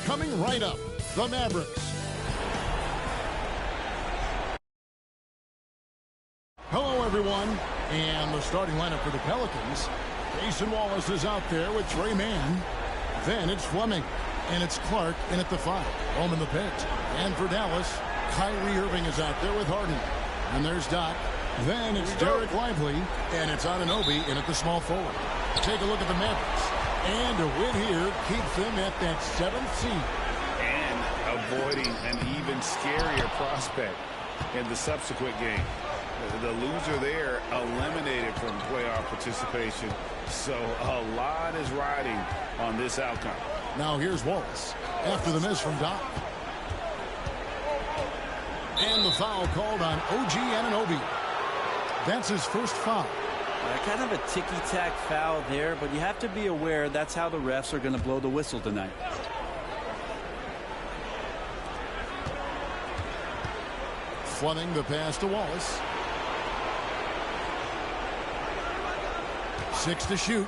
Coming right up, the Mavericks. Hello, everyone. And the starting lineup for the Pelicans. Jason Wallace is out there with Trey Mann. Then it's Fleming. And it's Clark in at the 5. Home in the paint. And for Dallas, Kyrie Irving is out there with Harden. And there's Doc. Then it's Derek Lively. And it's Anunoby in at the small forward. Take a look at the Mavericks. And a win here keeps them at that 7th seed. And avoiding an even scarier prospect in the subsequent game. The loser there eliminated from playoff participation. So a lot is riding on this outcome. Now here's Wallace after the miss from Doc. And the foul called on OG Anunoby. That's his first foul. Kind of a ticky-tack foul there, but you have to be aware that's how the refs are going to blow the whistle tonight. Fleming the pass to Wallace. 6 to shoot.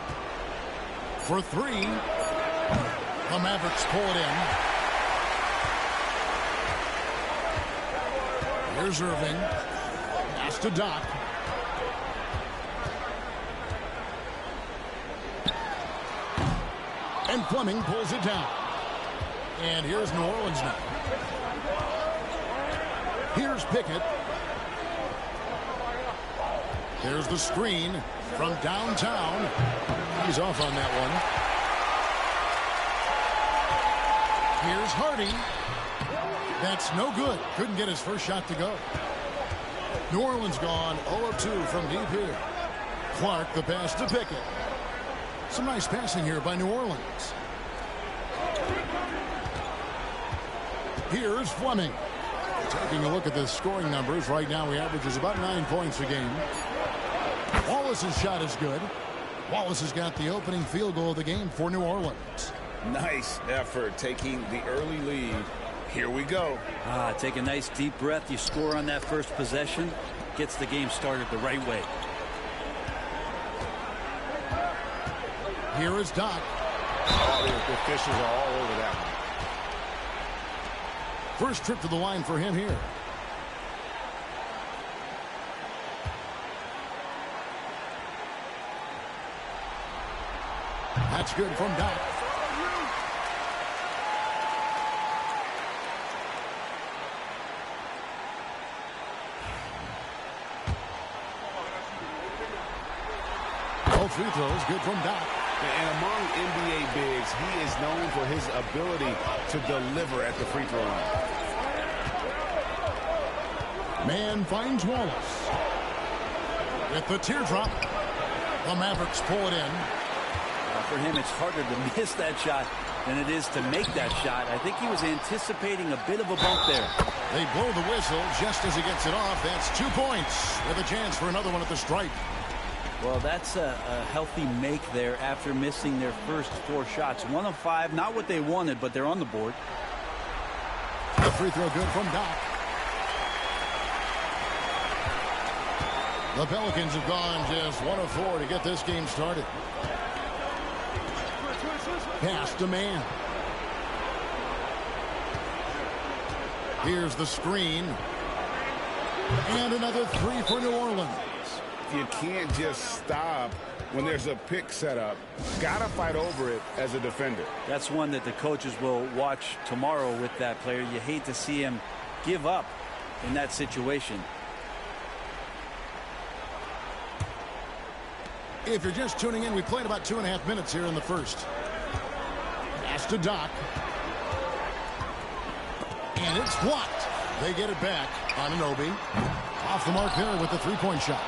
For 3. The Mavericks pull it in. Here's Irving. Pass to Doc. And Fleming pulls it down. And here's New Orleans now. Here's Pickett. There's the screen from downtown. He's off on that one. Here's Hardy. That's no good. Couldn't get his first shot to go. New Orleans gone 0 of 2 from deep here. Clark the pass to Pickett. Some nice passing here by New Orleans. Here's Fleming. Taking a look at the scoring numbers. Right now he averages about 9 points a game. Wallace's shot is good. Wallace has got the opening field goal of the game for New Orleans. Nice effort taking the early lead. Here we go. Take a nice deep breath. You score on that first possession. Gets the game started the right way. Here is Doc. The officials are all over that one. First trip to the line for him here. That's good from Doc. All free throws good from Doc. And among NBA bigs, he is known for his ability to deliver at the free throw line. Man finds Wallace. With the teardrop, the Mavericks pull it in. For him, it's harder to miss that shot than it is to make that shot. I think he was anticipating a bit of a bump there. They blow the whistle just as he gets it off. That's 2 points with a chance for another one at the stripe. Well, that's a healthy make there after missing their first 4 shots. 1 of 5, not what they wanted, but they're on the board. The free throw good from Doc. The Pelicans have gone just 1 of 4 to get this game started. Pass to Man. Here's the screen. And another 3 for New Orleans. You can't just stop when there's a pick set up. Gotta fight over it as a defender. That's one that the coaches will watch tomorrow with that player. You hate to see him give up in that situation. If you're just tuning in, we played about 2.5 minutes here in the first. Pass to Doc. And it's blocked. They get it back. Anunoby. Off the mark there with the three-point shot.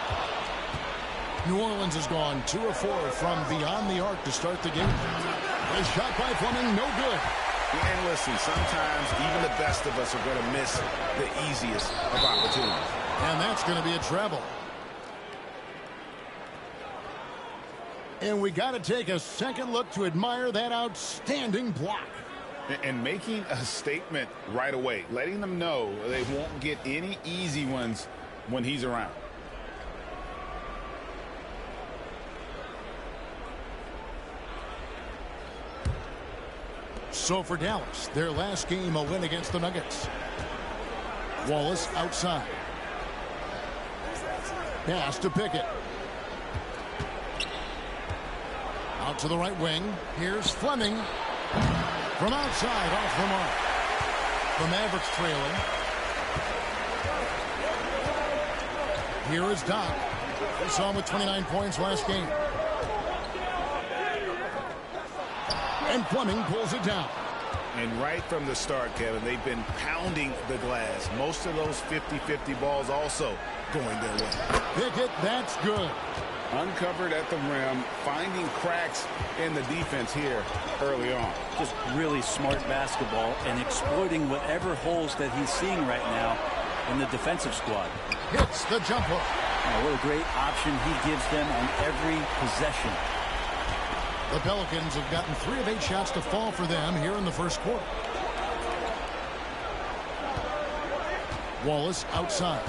New Orleans has gone 2 of 4 from beyond the arc to start the game. A shot by Fleming, no good. And listen, sometimes even the best of us are going to miss the easiest of opportunities. And that's going to be a treble. And we got to take a second look to admire that outstanding block. And making a statement right away, letting them know they won't get any easy ones when he's around. So for Dallas, their last game, a win against the Nuggets. Wallace outside. Pass to Pickett. Out to the right wing. Here's Fleming. From outside, off the mark. The Mavericks trailing. Here is Doc. We saw him with 29 points last game. And Fleming pulls it down. And right from the start, Kevin, they've been pounding the glass. Most of those 50-50 balls also going their way. Pickett, that's good. Uncovered at the rim, finding cracks in the defense here early on. Just really smart basketball and exploiting whatever holes that he's seeing right now in the defensive squad. Hits the jump hook. What a great option he gives them on every possession. The Pelicans have gotten 3 of 8 shots to fall for them here in the first quarter. Wallace outside.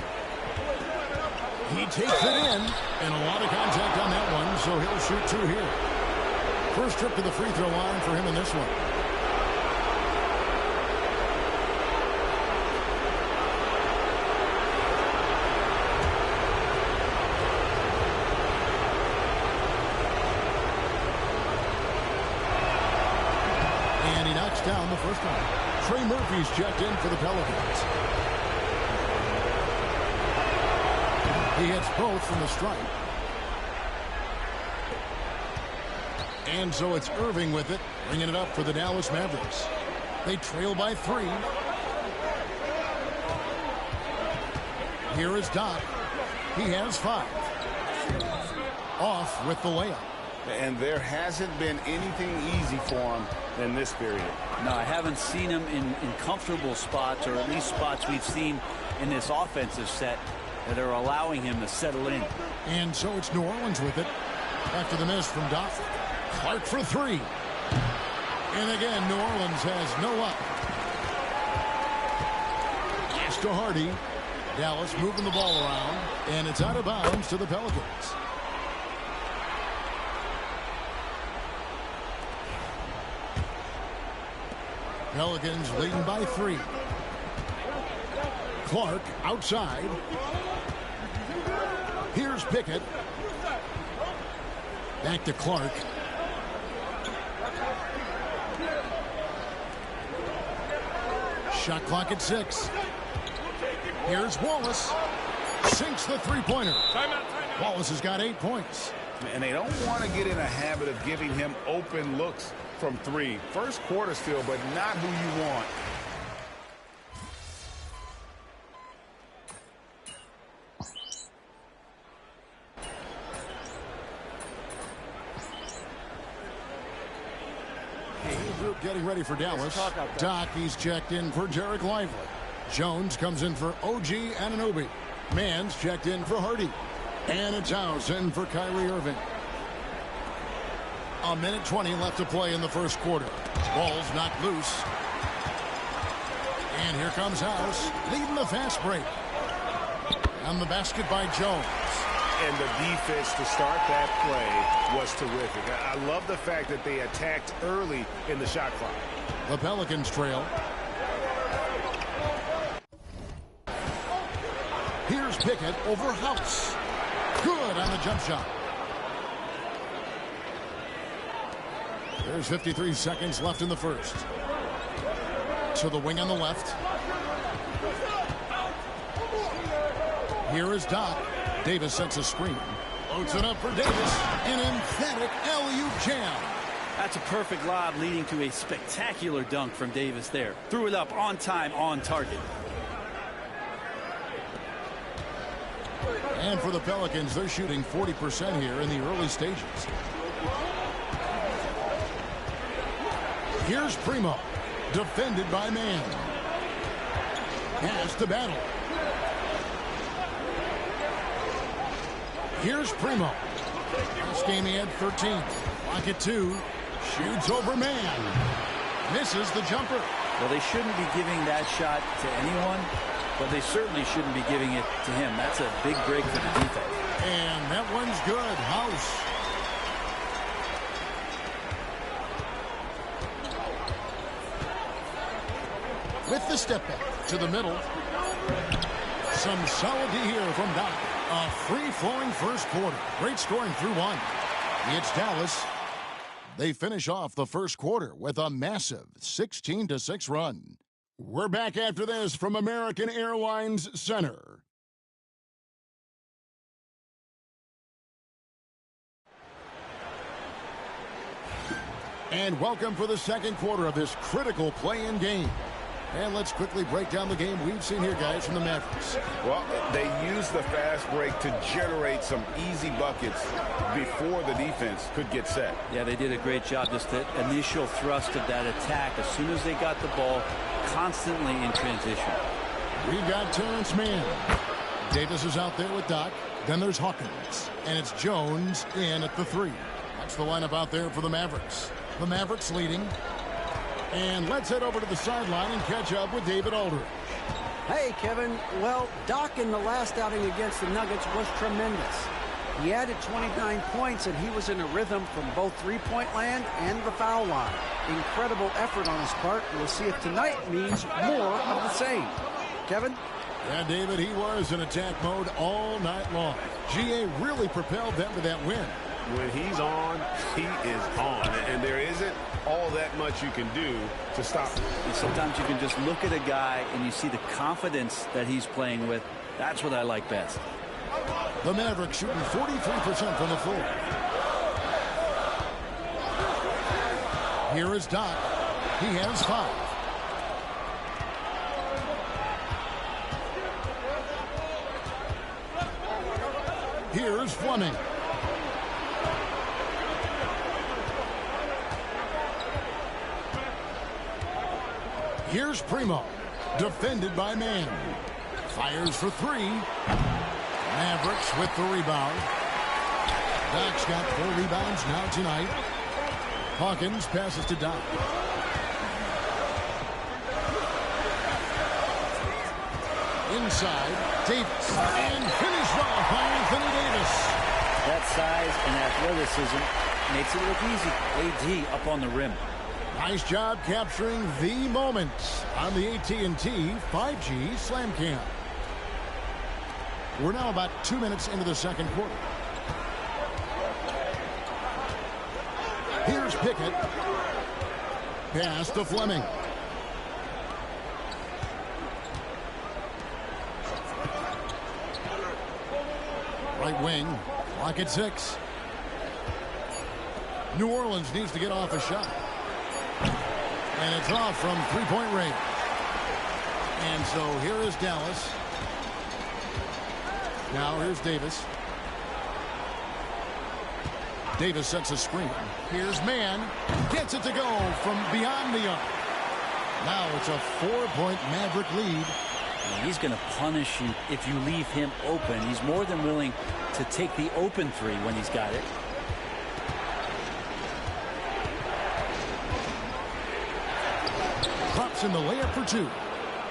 He takes it in, and a lot of contact on that one, so he'll shoot 2 here. First trip to the free throw line for him in this one. And he knocks down the first one. Trey Murphy's checked in for the Pelicans. He hits both from the stripe. And so it's Irving with it, bringing it up for the Dallas Mavericks. They trail by 3. Here is Doc. He has 5. Off with the layup. And there hasn't been anything easy for him in this period. No, I haven't seen him in comfortable spots, or at least spots we've seen in this offensive set that are allowing him to settle in. And so it's New Orleans with it after the miss from Doc. Clark for 3. And again, New Orleans has no luck. Pass to Hardy. Dallas moving the ball around, and it's out of bounds to the Pelicans. Pelicans leading by 3. Clark outside. Here's Pickett. Back to Clark. Shot clock at 6. Here's Wallace. Sinks the three-pointer. Wallace has got 8 points. And they don't want to get in a habit of giving him open looks from 3. First quarter still, but not who you want. Group getting ready for Dallas. Doc, he's checked in for Jarek Lively. Jones comes in for OG Anunoby. Mann's checked in for Hardy. And it's House in for Kyrie Irving. 1:20 left to play in the first quarter. Ball's knocked loose. And here comes House, leading the fast break. On the basket by Jones. And the defense to start that play was terrific. I love the fact that they attacked early in the shot clock. The Pelicans trail. Here's Pickett over House. Good on the jump shot. There's 53 seconds left in the first. To the wing on the left. Here is Doc. Davis sets a screen. Loads it up for Davis. An emphatic alley-oop jam. That's a perfect lob leading to a spectacular dunk from Davis there. Threw it up on time, on target. And for the Pelicans, they're shooting 40% here in the early stages. Here's Primo, defended by Mann. Has to battle. Here's Primo. Last game he had 13. Clock at 2. Shoots over Mann. Misses the jumper. Well, they shouldn't be giving that shot to anyone, but they certainly shouldn't be giving it to him. That's a big break for the defense. And that one's good. House. With the step back to the middle. Some solid D here from Doc. A free-flowing first quarter. Great scoring through one. It's Dallas. They finish off the first quarter with a massive 16-6 run. We're back after this from American Airlines Center. And welcome for the second quarter of this critical play-in game. And let's quickly break down the game we've seen here, guys, from the Mavericks. Well, they used the fast break to generate some easy buckets before the defense could get set. Yeah, they did a great job. Just the initial thrust of that attack, as soon as they got the ball, constantly in transition. We've got Terrence Mann. Davis is out there with Doc. Then there's Hawkins. And it's Jones in at the 3. That's the lineup out there for the Mavericks. The Mavericks leading. And let's head over to the sideline and catch up with David Aldridge. Hey, Kevin. Well, Doc in the last outing against the Nuggets was tremendous. He added 29 points, and he was in a rhythm from both three-point land and the foul line. Incredible effort on his part. We'll see if tonight means more of the same. Kevin? Yeah, David, he was in attack mode all night long. GA really propelled them to that win. When he's on, he is on. And there isn't all that much you can do to stop him. And sometimes you can just look at a guy and you see the confidence that he's playing with. That's what I like best. The Mavericks shooting 43% from the floor. Here is Doc. He has 5. Here's Fleming. Here's Primo, defended by Mann. Fires for 3. Mavericks with the rebound. Doc's got 4 rebounds now tonight. Hawkins passes to Doc. Inside, Davis. And finished off by Anthony Davis. That size and athleticism makes it look easy. AD up on the rim. Nice job capturing the moments on the AT&T 5G Slam Cam. We're now about 2 minutes into the second quarter. Here's Pickett. Pass to Fleming. Right wing. Clock at 6. New Orleans needs to get off a shot. And it's off from three-point range. And so here is Dallas. Now here's Davis. Davis sets a screen. Here's Mann. Gets it to go from beyond the arc. Now it's a 4-point Maverick lead. And he's going to punish you if you leave him open. He's more than willing to take the open 3 when he's got it. Drops in the layup for 2.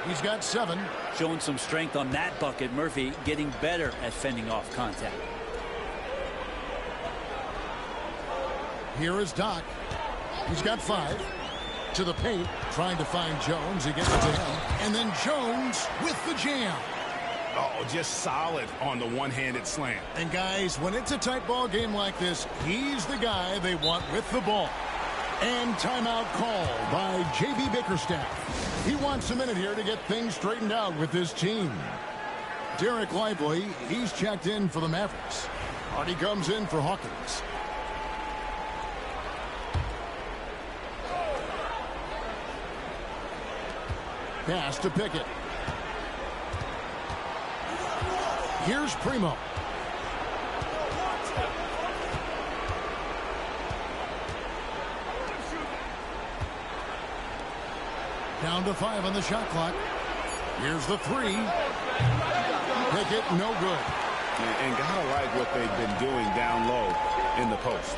He's got 7. Showing some strength on that bucket. Murphy getting better at fending off contact. Here is Doc. He's got 5. To the paint, trying to find Jones. He gets it to him. And then Jones with the jam. Oh, just solid on the one-handed slam. And guys, when it's a tight ball game like this, he's the guy they want with the ball. And timeout called by J.B. Bickerstaff. He wants a minute here to get things straightened out with this team. Derek Lively, he's checked in for the Mavericks. Hardy comes in for Hawkins. Pass to Pickett. Here's Primo. Down to 5 on the shot clock. Here's the 3. Pickett, no good. And gotta like what they've been doing down low in the post.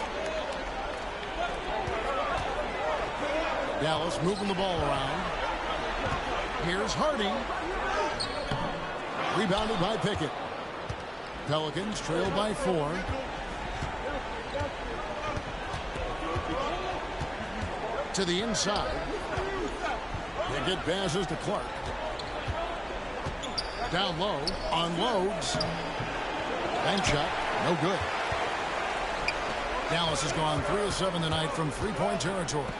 Dallas moving the ball around. Here's Hardy. Rebounded by Pickett. Pelicans trail by 4. To the inside. Pickett passes to Clark. Down low. Unloads. Bank shot. No good. Dallas has gone 3 of 7 tonight from three-point territory.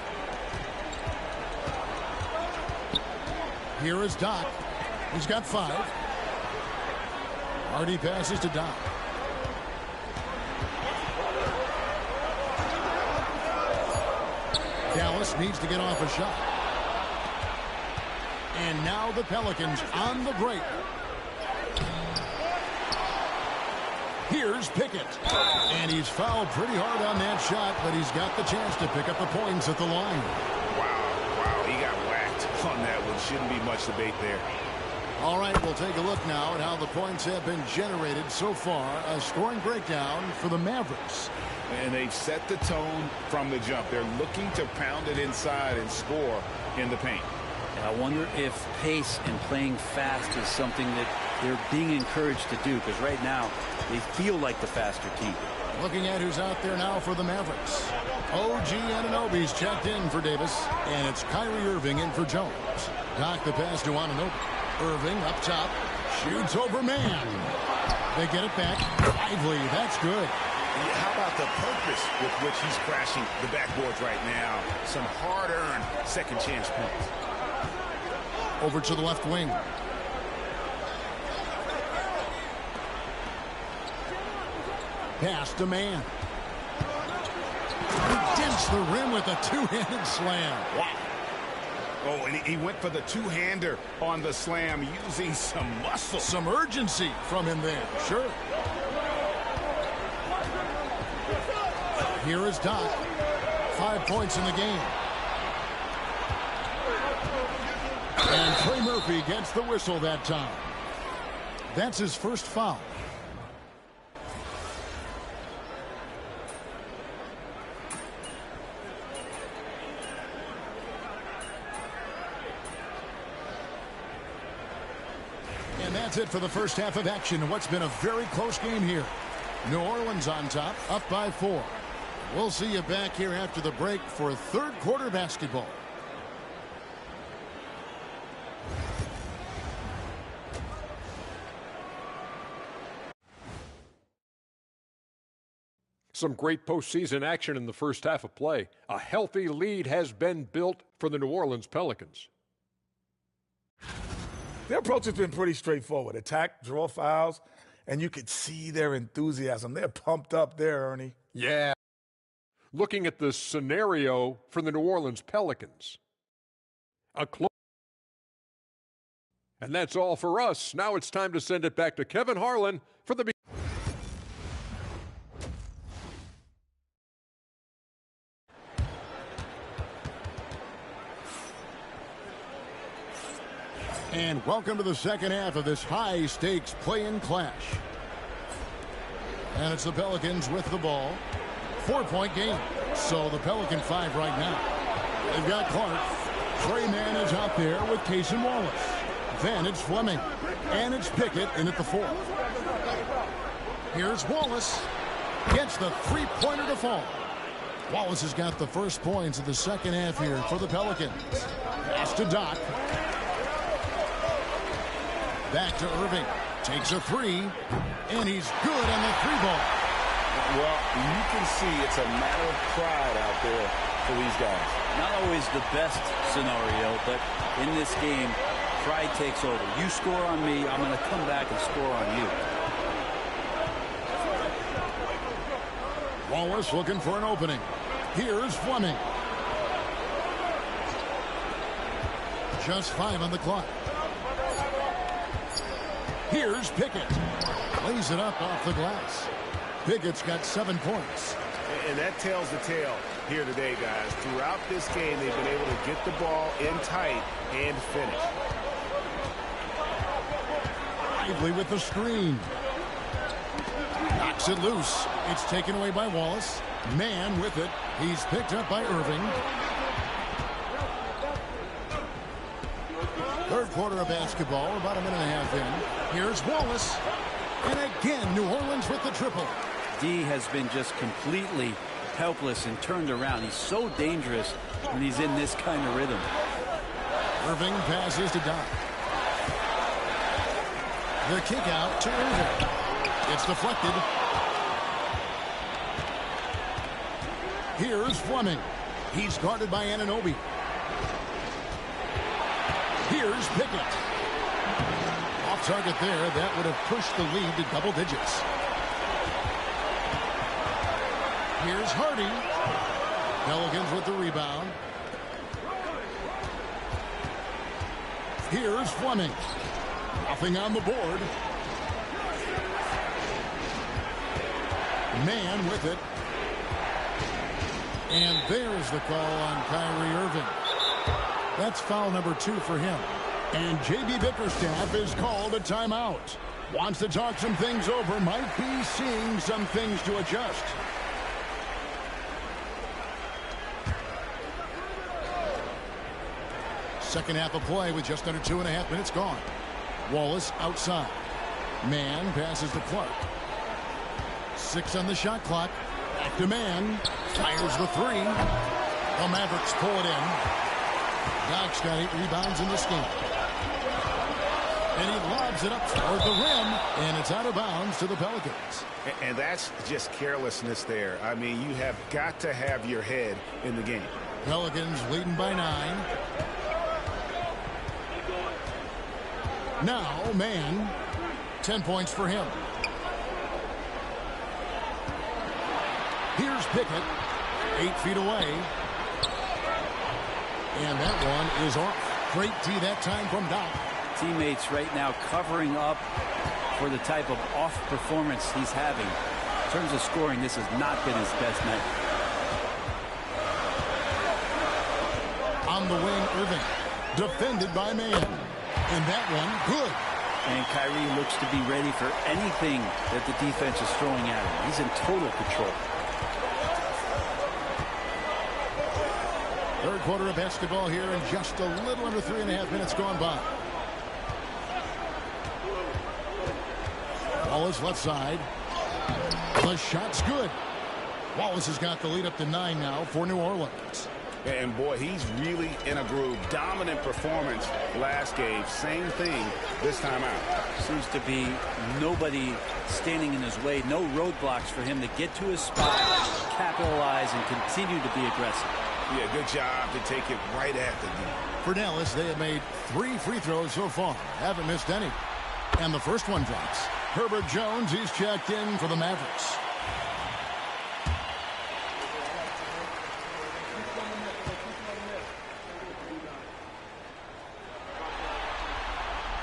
Here is Doc. He's got 5. Hardy passes to Doc. Dallas needs to get off a shot. And now the Pelicans on the break. Here's Pickett. And he's fouled pretty hard on that shot, but he's got the chance to pick up the points at the line. Wow, he got whacked on that one. Shouldn't be much debate there. All right, we'll take a look now at how the points have been generated so far. A scoring breakdown for the Mavericks. And they've set the tone from the jump. They're looking to pound it inside and score in the paint. And I wonder if pace and playing fast is something that they're being encouraged to do, because right now they feel like the faster team. Looking at who's out there now for the Mavericks. OG Anunoby's checked in for Davis, and it's Kyrie Irving in for Jones. Doc the pass to Anunoby. Irving up top, shoots over man. They get it back. Lively, that's good. How about the purpose with which he's crashing the backboards right now? Some hard-earned second chance points. Over to the left wing. Pass to man. He dents the rim with a two-handed slam. Wow. Oh, and he went for the two-hander on the slam, using some muscle. Some urgency from him there. Sure. Here is Doc. 5 points in the game. And Trey Murphy gets the whistle that time. That's his first foul. And that's it for the first half of action. What's been a very close game here. New Orleans on top, up by 4. We'll see you back here after the break for third quarter basketball. Some great postseason action in the first half of play. A healthy lead has been built for the New Orleans Pelicans. Their approach has been pretty straightforward. Attack, draw fouls, and you could see their enthusiasm. They're pumped up there, Ernie. Yeah. Looking at the scenario for the New Orleans Pelicans. And that's all for us. Now it's time to send it back to Kevin Harlan for the And welcome to the second half of this high-stakes play-in clash. And it's the Pelicans with the ball. 4-point game. So the Pelican 5 right now. They've got Clark. Trey Mann is out there with Cason Wallace. Then it's Fleming. And it's Pickett in at the 4. Here's Wallace. Gets the three-pointer to fall. Wallace has got the first points of the second half here for the Pelicans. Pass to Doc. Back to Irving. Takes a 3. And he's good on the 3-ball. Well, you can see it's a matter of pride out there for these guys. Not always the best scenario, but in this game, pride takes over. You score on me, I'm going to come back and score on you. Wallace looking for an opening. Here's Fleming. Just 5 on the clock. Here's Pickett. Lays it up off the glass. Pickett's got 7 points. And that tells the tale here today, guys. Throughout this game, they've been able to get the ball in tight and finish. Lively with the screen. Knocks it loose. It's taken away by Wallace. Man with it. He's picked up by Irving. Third quarter of basketball, about a minute and a half in. Here's Wallace. And again, New Orleans with the triple. D has been just completely helpless and turned around. He's so dangerous when he's in this kind of rhythm. Irving passes to Doc. The kick out to Irving. It's deflected. Here's Fleming. He's guarded by Anunoby. Here's Pickett. Off target there. That would have pushed the lead to double digits. Here's Hardy. Pelicans with the rebound. Here's Fleming. Nothing on the board. Man with it. And there's the call on Kyrie Irving. That's foul number 2 for him. And J.B. Bickerstaff is called a timeout. Wants to talk some things over. Might be seeing some things to adjust. Second half of play with just under 2.5 minutes gone. Wallace outside. Man passes to Clark. 6 on the shot clock. Back to Man. Fires the 3. The Mavericks pull it in. Doc's got 8 rebounds in this game. And he lobs it up toward the rim. And it's out of bounds to the Pelicans. And that's just carelessness there. I mean, you have got to have your head in the game. Pelicans leading by 9. Now, Man. 10 points for him. Here's Pickett. 8 feet away. And that one is off. Great D that time from Doc. Teammates right now covering up for the type of off performance he's having. In terms of scoring, this has not been his best night. On the wing, Irving. Defended by Man. And that one, good. And Kyrie looks to be ready for anything that the defense is throwing at him. He's in total control. Third quarter of basketball here and just a little under 3.5 minutes gone by. Wallace left side. The shot's good. Wallace has got the lead up to 9 now for New Orleans. And boy, he's really in a groove. Dominant performance last game. Same thing this time out. Seems to be nobody standing in his way. No roadblocks for him to get to his spot, capitalize, and continue to be aggressive. Yeah, good job to take it right at the knee. For Dallas, they have made 3 free throws so far. Haven't missed any. And the first one drops. Herbert Jones, he's checked in for the Mavericks.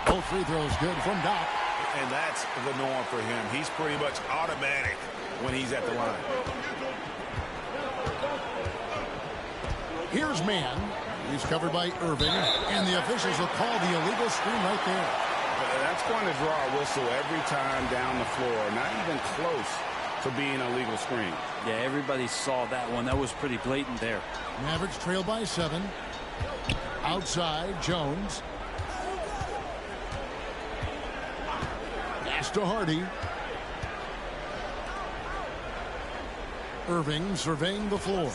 Both free throws good from Doc. And that's the norm for him. He's pretty much automatic when he's at the line. Here's Man. He's covered by Irving. And the officials will call the illegal screen right there. That's going to draw a whistle every time down the floor. Not even close to being a legal screen. Yeah, everybody saw that one. That was pretty blatant there. Mavericks trail by 7. Outside, Jones. Pass to Hardy. Irving surveying the floor.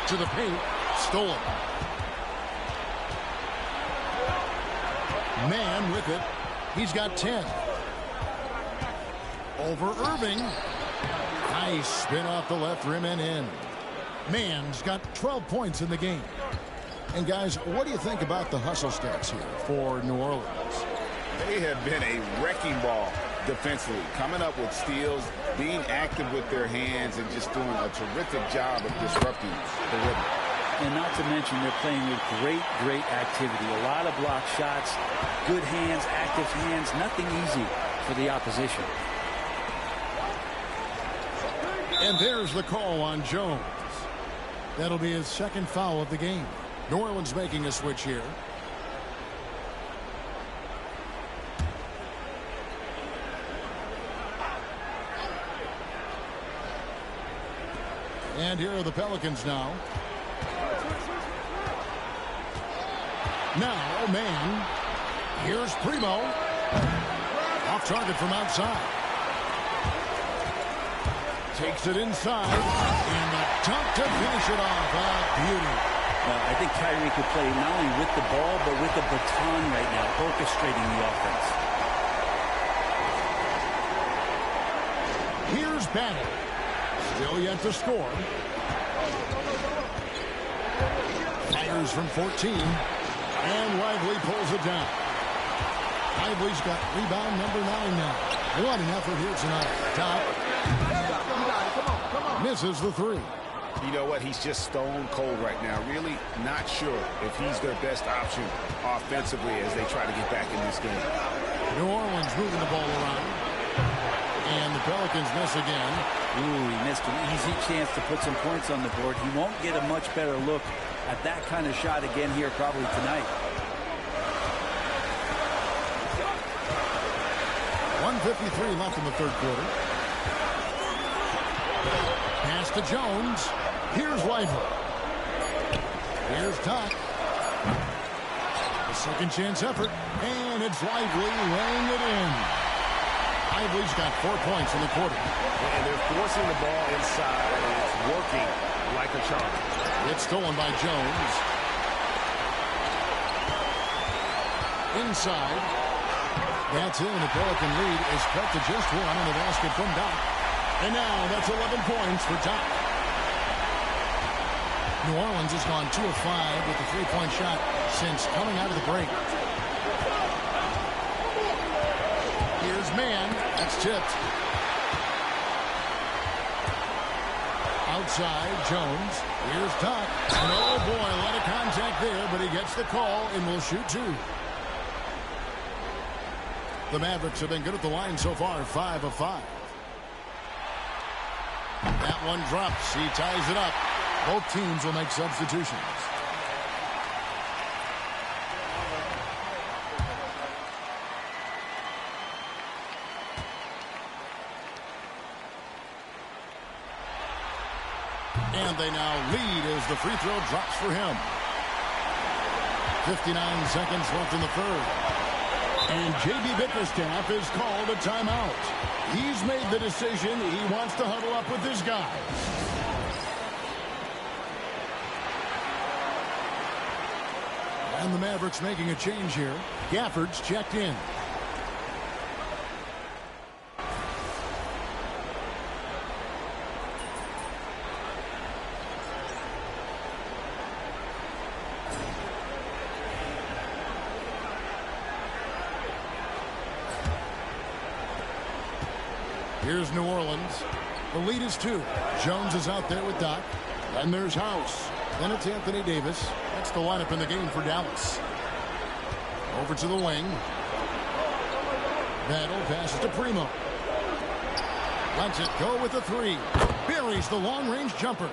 To the paint. Stolen. Man with it. He's got 10. Over Irving. Nice spin off the left rim and in. Man's got 12 points in the game. And guys, what do you think about the hustle stats here for New Orleans? They have been a wrecking ball defensively, coming up with steals, being active with their hands, and just doing a terrific job of disrupting the rhythm. And not to mention they're playing with great activity. A lot of block shots, good hands, active hands. Nothing easy for the opposition. And there's the call on Jones. That'll be his second foul of the game. New Orleans making a switch here. And here are the Pelicans now. Now, man. Here's Primo. Off target from outside. Takes it inside. And the dunk to finish it off. Beauty. I think Kyrie could play not only with the ball, but with the baton right now, orchestrating the offense. Here's Battle. Still yet to score. Fires from 14. And Lively pulls it down. Lively's got rebound number 9 now. What an effort here tonight. Top. Misses the three. You know what? He's just stone cold right now. Really not sure if he's their best option offensively as they try to get back in this game. New Orleans moving the ball around. And the Pelicans miss again. Ooh, he missed an easy chance to put some points on the board. He won't get a much better look at that kind of shot again here probably tonight. 1:53 left in the third quarter. Pass to Jones. Here's Lively. Here's Tuck. A second chance effort. And it's Lively laying it in. Lively's got 4 points in the quarter. And they're forcing the ball inside, and it's working like a charm. It's stolen by Jones. Inside. That's in. The Pelican lead is cut to just one in the basket from Doc. And now that's 11 points for Doc. New Orleans has gone 2 of 5 with the three-point shot since coming out of the break. Here's Mann. That's tipped. Outside, Jones. Here's Tuck. And oh boy, a lot of contact there, but he gets the call and will shoot 2. The Mavericks have been good at the line so far, 5 of 5. That one drops. He ties it up. Both teams will make substitutions. And they now lead as the free throw drops for him. 59 seconds left in the third. And J.B. Bickerstaff is called a timeout. He's made the decision. He wants to huddle up with his guys. And the Mavericks making a change here. Gafford's checked in. Here's New Orleans. The lead is 2. Jones is out there with Doc. Then there's House. Then it's Anthony Davis. That's the lineup in the game for Dallas. Over to the wing. Battle passes to Primo. Lets it go with the 3. Buries the long-range jumper.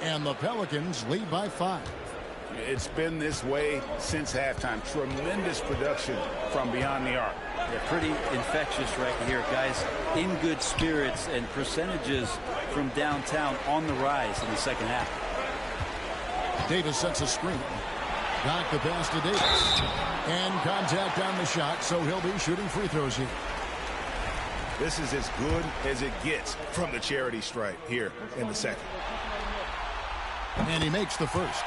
And the Pelicans lead by 5. It's been this way since halftime. Tremendous production from beyond the arc. They're pretty infectious right here, guys. In good spirits, and percentages from downtown on the rise in the second half. Davis sets a screen. Doc the pass to Davis. And contact on the shot, so he'll be shooting free throws here. This is as good as it gets from the charity stripe here in the second. And he makes the first.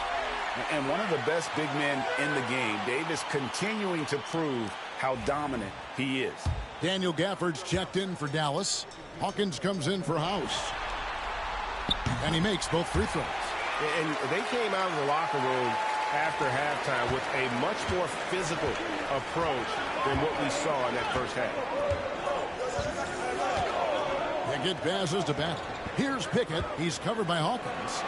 And one of the best big men in the game, Davis, continuing to prove how dominant he is. Daniel Gafford's checked in for Dallas. Hawkins comes in for House. And he makes both free throws. And they came out of the locker room after halftime with a much more physical approach than what we saw in that first half. Pickett passes to Battle. Here's Pickett. He's covered by Hawkins.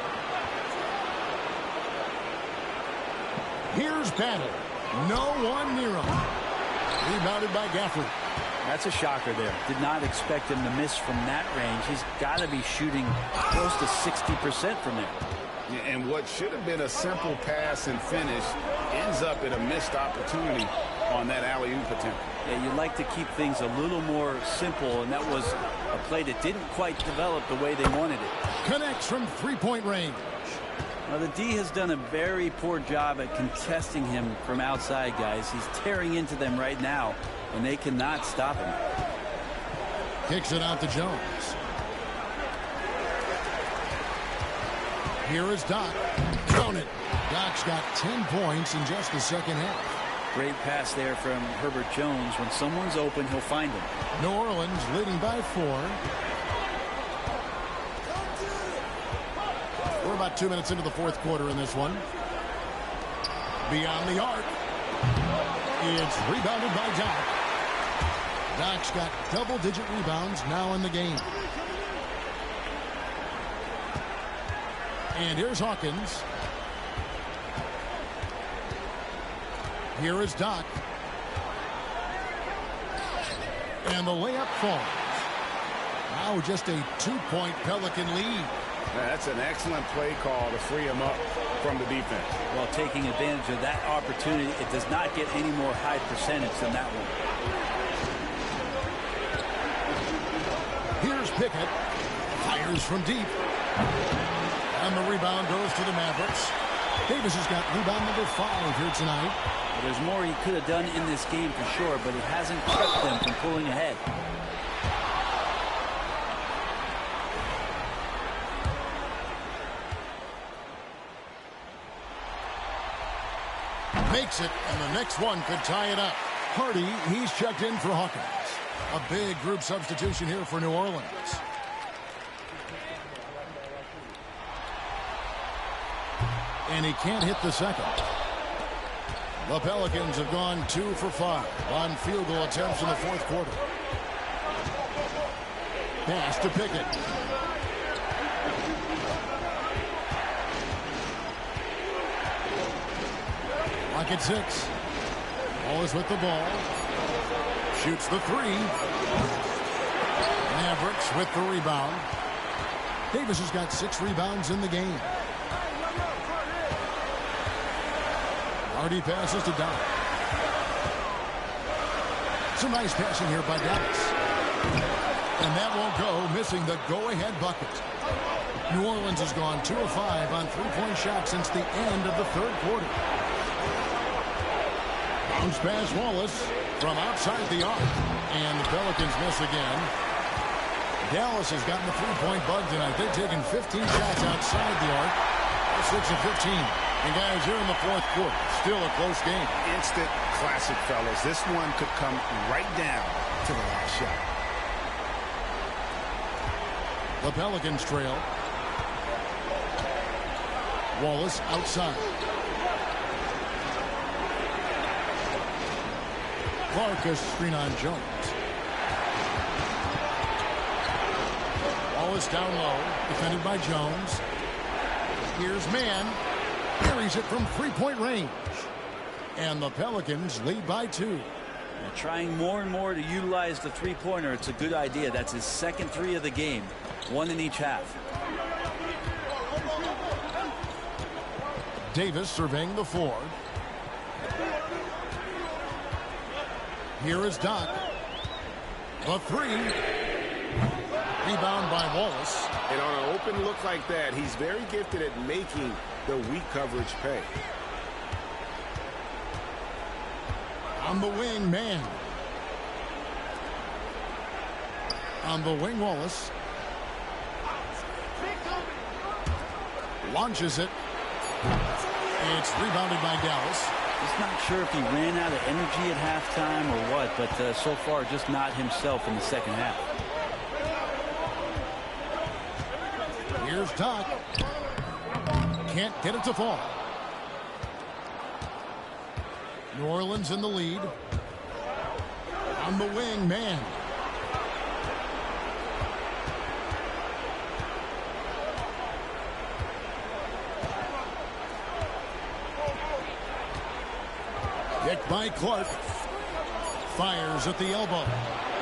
Here's Battle. No one near him. Rebounded by Gafford. That's a shocker there. Did not expect him to miss from that range. He's got to be shooting close to 60% from there. And what should have been a simple pass and finish ends up in a missed opportunity on that alley-oop attempt. Yeah, you'd like to keep things a little more simple, and that was a play that didn't quite develop the way they wanted it. Connects from three-point range. Now, the D has done a very poor job at contesting him from outside, guys. He's tearing into them right now, and they cannot stop him. Kicks it out to Jones. Here is Doc. Count it. Doc's got 10 points in just the second half. Great pass there from Herbert Jones. When someone's open, he'll find him. New Orleans leading by 4. We're about 2 minutes into the fourth quarter in this one. Beyond the arc. It's rebounded by Doc. Doc's got double-digit rebounds now in the game. And here's Hawkins. Here is Doc. And the layup falls. Now just a 2-point Pelican lead. That's an excellent play call to free him up from the defense. Well, taking advantage of that opportunity, it does not get any more high percentage than that one. Here's Pickett. Fires from deep. And the rebound goes to the Mavericks. Davis has got rebound number 5 here tonight. Well, there's more he could have done in this game for sure, but it hasn't kept them from pulling ahead. Makes it, and the next one could tie it up. Hardy, he's checked in for Hawkins. A big group substitution here for New Orleans. And he can't hit the second. The Pelicans have gone 2 for 5 on field goal attempts in the fourth quarter. Pass to Pickett. Lock at 6. Wallace with the ball. Shoots the 3. Mavericks with the rebound. Davis has got 6 rebounds in the game. Hardy passes to Doc. Some nice passing here by Dallas. And that won't go, missing the go-ahead bucket. New Orleans has gone 2 of 5 on 3-point shots since the end of the third quarter. Bounce pass Wallace from outside the arc. And the Pelicans miss again. Dallas has gotten the 3-point bug tonight. They've taken 15 shots outside the arc. 6 of 15. And guys, here in the fourth quarter, still a close game. Instant classic, fellas. This one could come right down to the last shot. The Pelicans trail. Wallace outside. Clark is screen on Jones. Wallace down low, defended by Jones. Here's Mann. Carries it from 3-point range. And the Pelicans lead by 2. And trying more and more to utilize the three-pointer. It's a good idea. That's his second 3 of the game. 1 in each half. Davis surveying the 4. Here is Doc. The 3. Rebound by Wallace. And on an open look like that, he's very gifted at making the weak coverage pay. On the wing, Mann. On the wing, Wallace. Launches it. It's rebounded by Dallas. Just not sure if he ran out of energy at halftime or what, but so far just not himself in the second half. Here's Doc. Can't get it to fall. New Orleans in the lead. On the wing, Mann. by Clark. Fires at the elbow.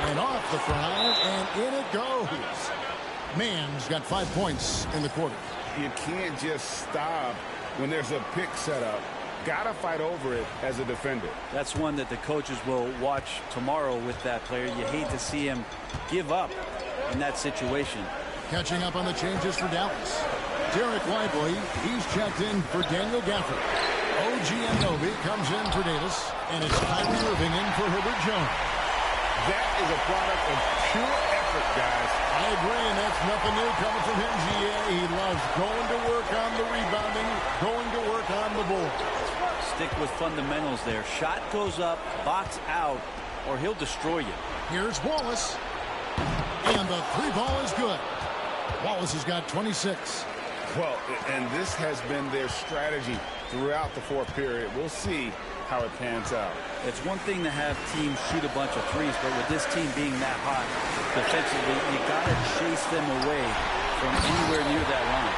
And off the front, and in it goes. Mann's got 5 points in the quarter. You can't just stop when there's a pick set up. Gotta fight over it as a defender. That's one that the coaches will watch tomorrow with that player. You hate to see him give up in that situation. Catching up on the changes for Dallas. Derek Lively, he's checked in for Daniel Gafford. OG Anunoby comes in for Davis, and it's Kyrie Irving in for Herbert Jones. That is a product of pure effort, guys. I agree, and that's nothing new coming from him, GA. He loves going to work on the rebounding, going to work on the board. Stick with fundamentals there. Shot goes up, box out, or he'll destroy you. Here's Wallace. And the three ball is good. Wallace has got 26. Well, and this has been their strategy throughout the fourth period. We'll see how it pans out. It's one thing to have teams shoot a bunch of threes, but with this team being that hot defensively, you got to chase them away from anywhere near that line.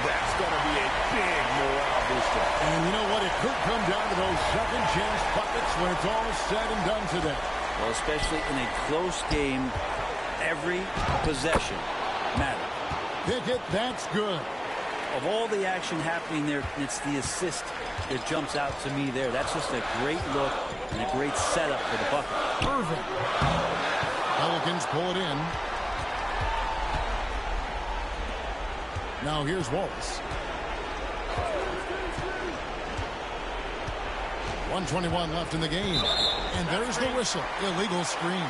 That's going to be a big morale booster. And you know what? It could come down to those second chance buckets when it's all said and done today. Well, especially in a close game, every possession matters. Pickett, that's good. Of all the action happening there, it's the assist that jumps out to me there. That's just a great look and a great setup for the bucket. Irving. Pelicans pull it in. Now here's Wallace. 1:21 left in the game. And there's the whistle. Illegal screen.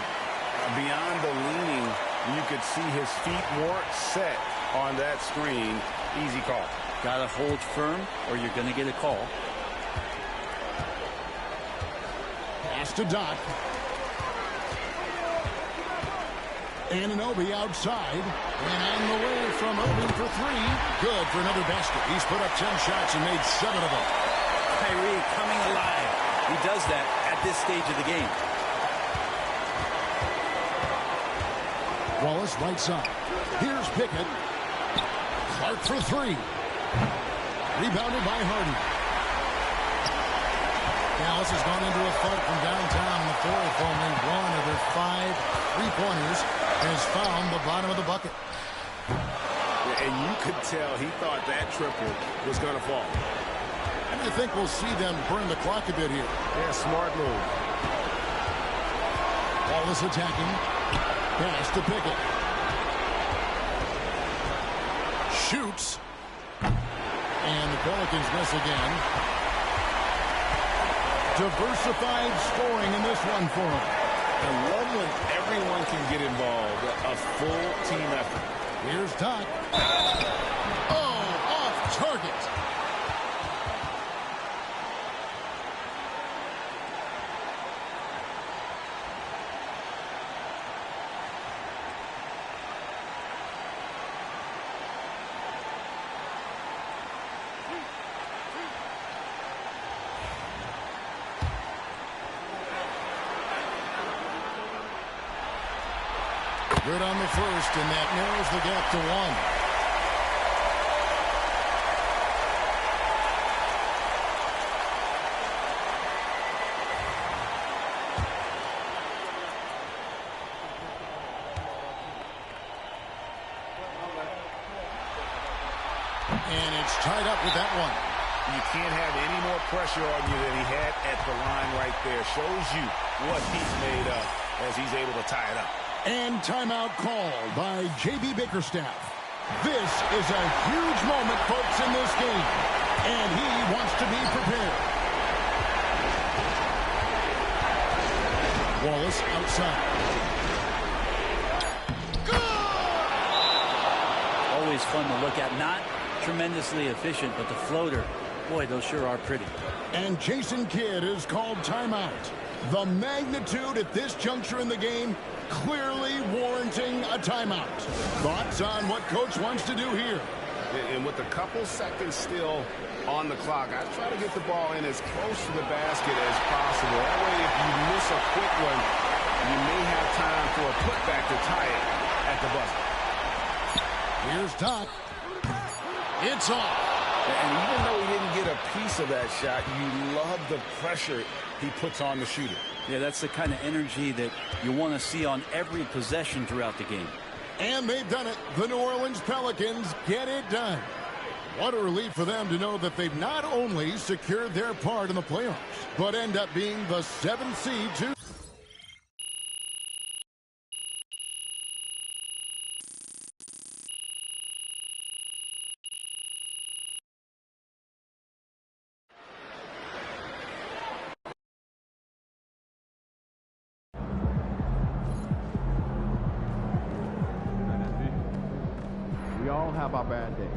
Beyond the leaning, you could see his feet more set on that screen. Easy call. Got to hold firm or you're going to get a call. Pass to Doc. Anunoby outside. And on the way from Irving for three. Good for another basket. He's put up 10 shots and made 7 of them. Kyrie coming alive. He does that at this stage of the game. Wallace right side. Here's Pickett. Clark for three. Rebounded by Harden. Dallas has gone into a fight from downtown in the fourth. Only one of their 5 3-pointers has found the bottom of the bucket. And you could tell he thought that triple was going to fall. And I think we'll see them burn the clock a bit here. Yeah, smart move. Wallace attacking. Pass to Pickett. Shoots. And the Pelicans miss again. Diversified scoring in this one for them. I love when everyone can get involved. A full team effort. Here's Doc. Oh, off target. Good on the first, and that narrows the gap to 1. And it's tied up with that one. You can't have any more pressure on you than he had at the line right there. Shows you what he's made of as he's able to tie it up. And timeout called by J.B. Bickerstaff. This is a huge moment, folks, in this game. And he wants to be prepared. Wallace outside. Always fun to look at. Not tremendously efficient, but the floater, boy, those sure are pretty. And Jason Kidd is called timeout. The magnitude at this juncture in the game clearly warranting a timeout. Thoughts on what Coach wants to do here? And with a couple seconds still on the clock, I try to get the ball in as close to the basket as possible. That way, if you miss a quick one, you may have time for a putback to tie it at the buzzer. Here's Doc. It's off. And even though he didn't get a piece of that shot, you love the pressure he puts on the shooter. Yeah, that's the kind of energy that you want to see on every possession throughout the game. And they've done it. The New Orleans Pelicans get it done. What a relief for them to know that they've not only secured their part in the playoffs, but end up being the 7th seed too. We all have our bad days.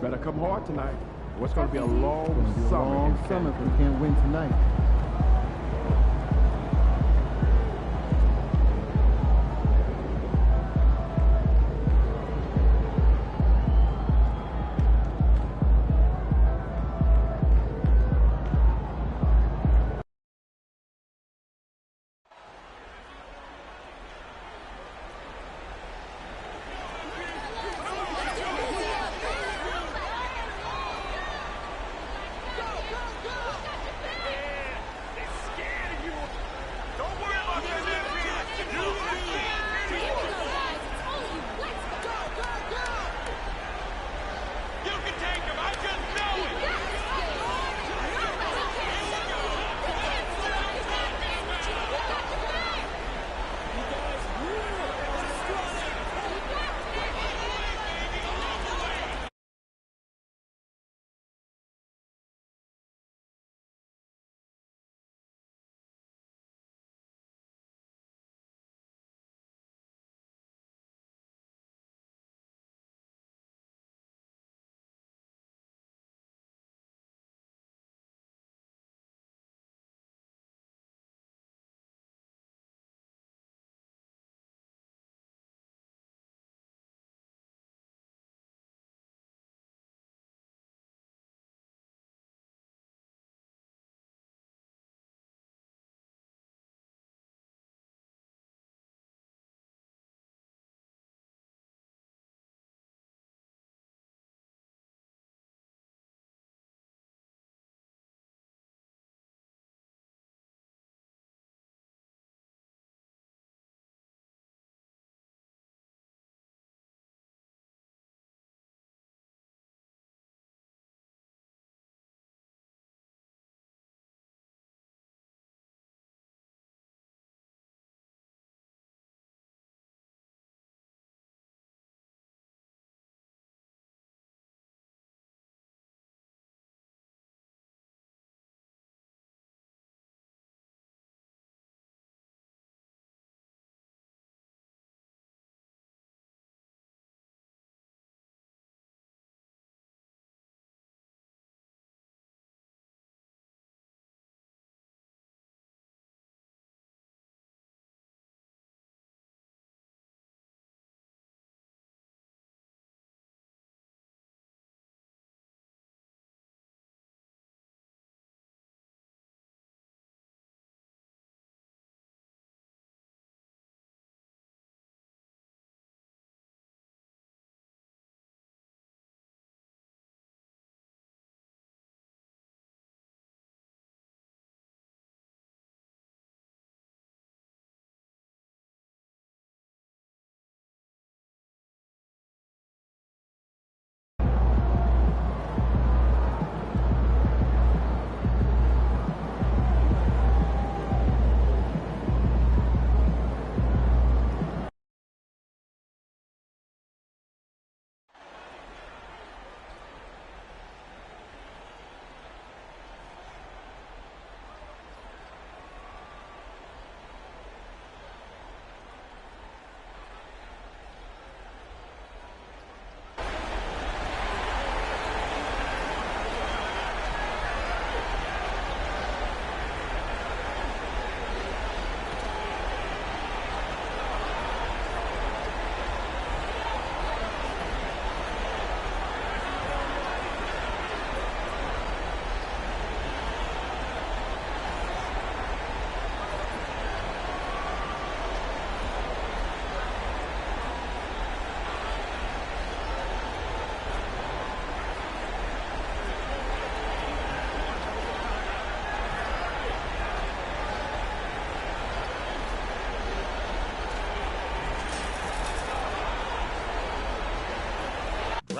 Better come hard tonight. What's going to be a long summer if we can't win tonight.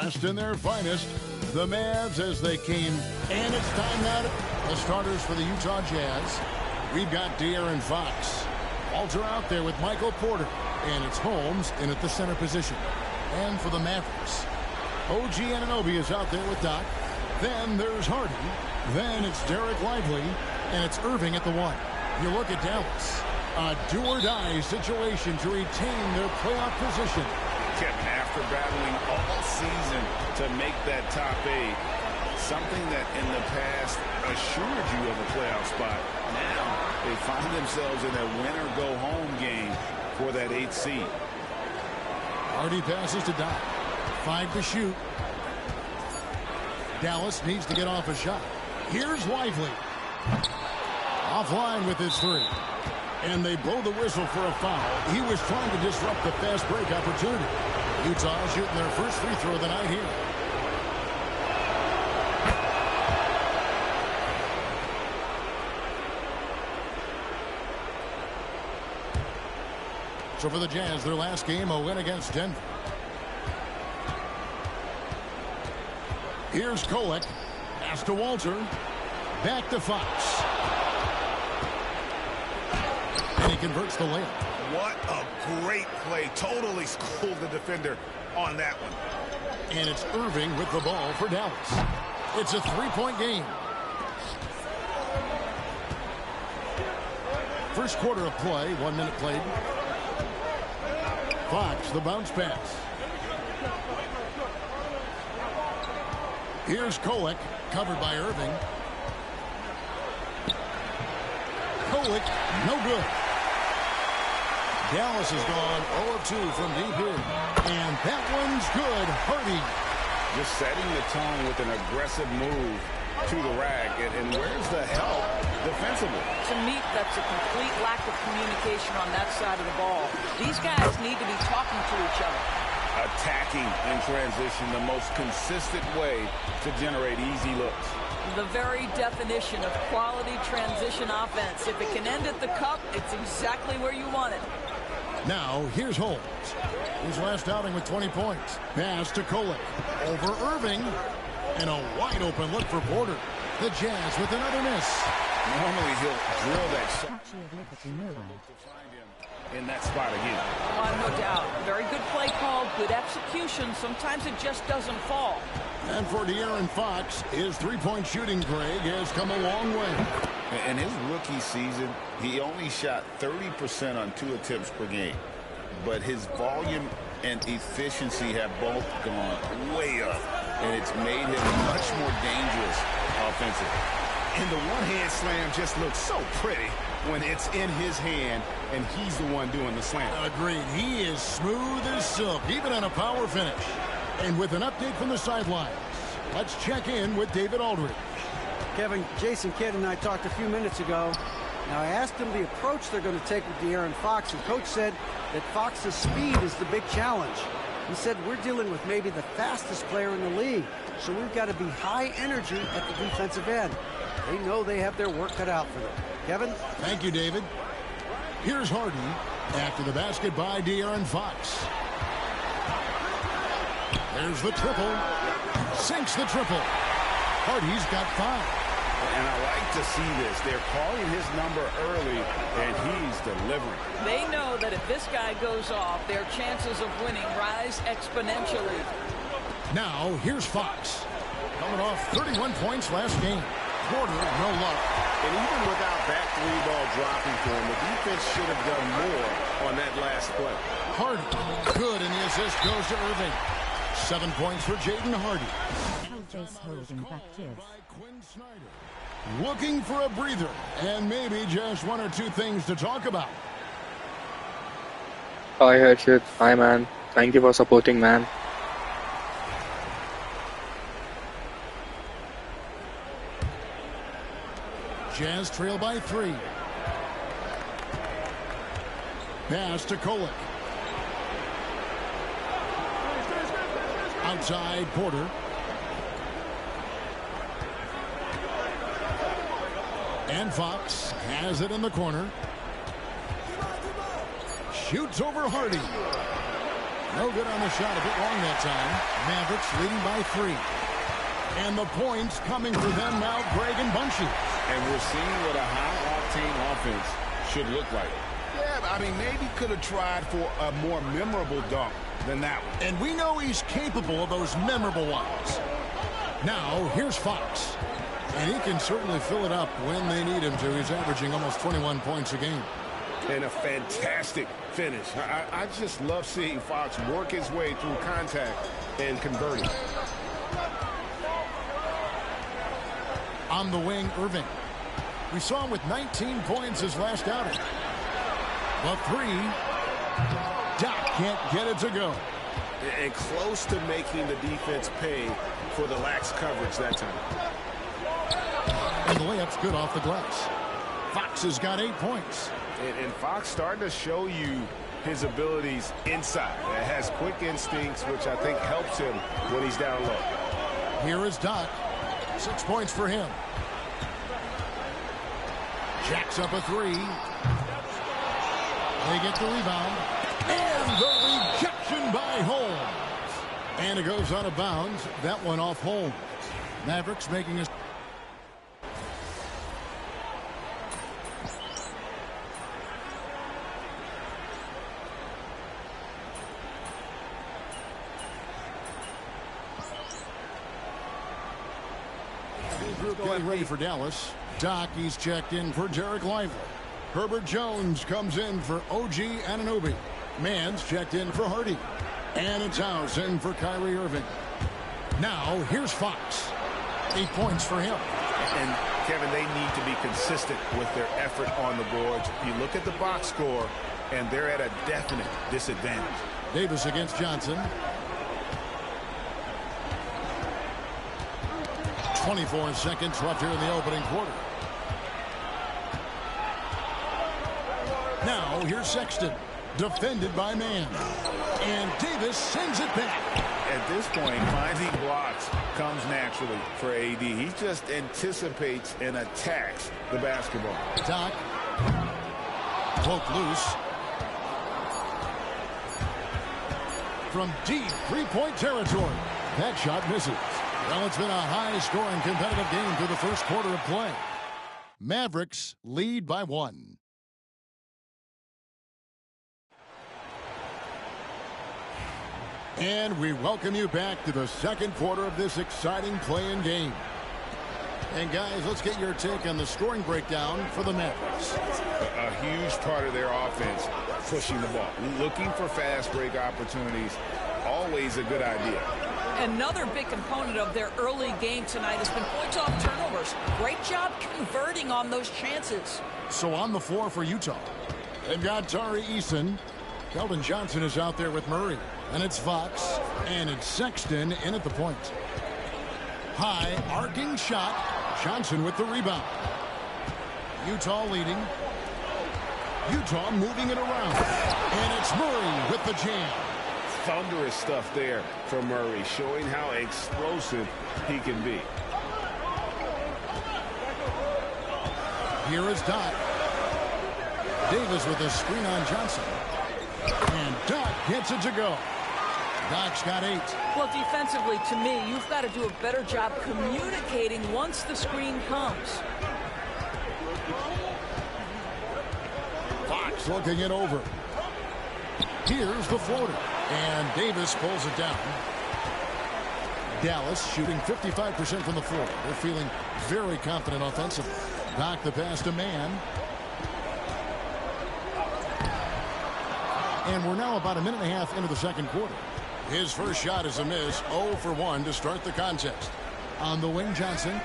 dressed in their finest, the Mavs as they came. And it's time now. The starters for the Utah Jazz. We've got De'Aaron Fox. Walter out there with Michael Porter. And it's Holmes in at the center position. And for the Mavericks, OG Anunoby is out there with Doc. Then there's Hardy. Then it's Derek Lively. And it's Irving at the 1. You look at Dallas. A do-or-die situation to retain their playoff position. Kevin, after battling all season to make that top 8, something that in the past assured you of a playoff spot, now they find themselves in a win-or-go-home game for that 8th seed. Hardy passes to Doc. 5 to shoot. Dallas needs to get off a shot. Here's Lively. Offline with his 3. And they blow the whistle for a foul. He was trying to disrupt the fast break opportunity. Utah shooting their first free throw of the night here. So for the Jazz, their last game, a win against Denver. Here's Kolek. Pass to Walter. Back to Fox. And he converts the layup. What a great play. Totally schooled the defender on that one. And it's Irving with the ball for Dallas. It's a 3-point game. First quarter of play, 1 minute played. Fox, the bounce pass. Here's Kolek, covered by Irving. Kolek, no good. Dallas has gone 0-2 from deep here. And that one's good. Hardy. Just setting the tone with an aggressive move to the rack. And where's the help defensively? To me, that's a complete lack of communication on that side of the ball. These guys need to be talking to each other. Attacking in transition, the most consistent way to generate easy looks. The very definition of quality transition offense. If it can end at the cup, it's exactly where you want it. Now, here's Holmes. His last outing with 20 points. Pass to Kolek. Over Irving. And a wide open look for Porter. The Jazz with another miss. Normally he'll drill that shot in that spot again. No doubt. Very good play call, good execution. Sometimes it just doesn't fall. And for De'Aaron Fox, his three-point shooting, Greg, has come a long way. In his rookie season, he only shot 30% on 2 attempts per game. But his volume and efficiency have both gone way up. And it's made him much more dangerous offensively. And the one-hand slam just looks so pretty when it's in his hand and he's the one doing the slam. Agreed. He is smooth as silk, even on a power finish. And with an update from the sidelines, let's check in with David Aldridge. Kevin, Jason Kidd and I talked a few minutes ago. Now, I asked him the approach they're going to take with De'Aaron Fox, and Coach said that Fox's speed is the big challenge. He said, we're dealing with maybe the fastest player in the league, so we've got to be high energy at the defensive end. They know they have their work cut out for them. Kevin? Thank you, David. Here's Hardy after the basket by De'Aaron Fox. There's the triple. Sinks the triple. Hardy's got 5. And I like to see this. They're calling his number early, and he's delivering. They know that if this guy goes off, their chances of winning rise exponentially. Now, here's Fox. Coming off 31 points last game. Porter, no luck. And even without that 3-ball dropping for him, the defense should have done more on that last play. Hardy, good, and the assist goes to Irving. 7 points for Jaden Hardy. Looking for a breather, and maybe just 1 or 2 things to talk about. Hi, Harshit. Hi, man. Thank you for supporting, man. Jazz trail by 3. Pass to Kolek. Outside Porter. And Fox has it in the corner. Shoots over Hardy. No good on the shot, a bit long that time. Mavericks leading by 3. And the points coming for them now, Greg and Bunchy. And we're seeing what a high-octane offense should look like. Yeah, I mean, maybe could have tried for a more memorable dunk than that one. And we know he's capable of those memorable ones. Now, here's Fox. And he can certainly fill it up when they need him to. He's averaging almost 21 points a game. And a fantastic finish. I just love seeing Fox work his way through contact and converting. On the wing, Irving. We saw him with 19 points his last outing. The 3. Doc can't get it to go. And close to making the defense pay for the lax coverage that time. And the layup's good off the glass. Fox has got 8 points. And Fox starting to show you his abilities inside. It has quick instincts, which I think helps him when he's down low. Here is Doc. 6 points for him. Jacks up a 3. They get the rebound. And the rejection by Holmes. And it goes out of bounds. That one off Holmes. Mavericks making a... Getting ready for Dallas. Doc, he's checked in for Derek Lively. Herbert Jones comes in for OG Anunoby. Mann's checked in for Hardy. And it's House in for Kyrie Irving. Now, here's Fox. 8 points for him. And, Kevin, they need to be consistent with their effort on the boards. You look at the box score, and they're at a definite disadvantage. Davis against Johnson. 24 seconds left here in the opening quarter. Now, here's Sexton. Defended by Mann. And Davis sends it back. At this point, finding blocks comes naturally for AD. He just anticipates and attacks the basketball. Doc. Poke loose. From deep three-point territory. That shot misses. Well, it's been a high-scoring competitive game through the first quarter of play. Mavericks lead by 1. And we welcome you back to the second quarter of this exciting play-in game. And guys, let's get your take on the scoring breakdown for the Mavericks. A huge part of their offense, pushing the ball. Looking for fast break opportunities, always a good idea. Another big component of their early game tonight has been points off turnovers. Great job converting on those chances. So on the floor for Utah, they've got Tari Eason. Keldon Johnson is out there with Murray. And it's Fox. And it's Sexton in at the point. High arcing shot. Johnson with the rebound. Utah leading. Utah moving it around. And it's Murray with the jam. Thunderous stuff there from Murray, showing how explosive he can be. Here is Doc. Davis with a screen on Johnson. And Doc gets it to go. Doc's got 8. Well, defensively, to me, you've got to do a better job communicating once the screen comes. Fox looking it over. Here's the floater. And Davis pulls it down. Dallas shooting 55% from the floor. They're feeling very confident offensively. Doc the pass to Mann. And we're now about a minute and a half into the second quarter. His first shot is a miss. 0 for 1 to start the contest. On the wing, Johnson.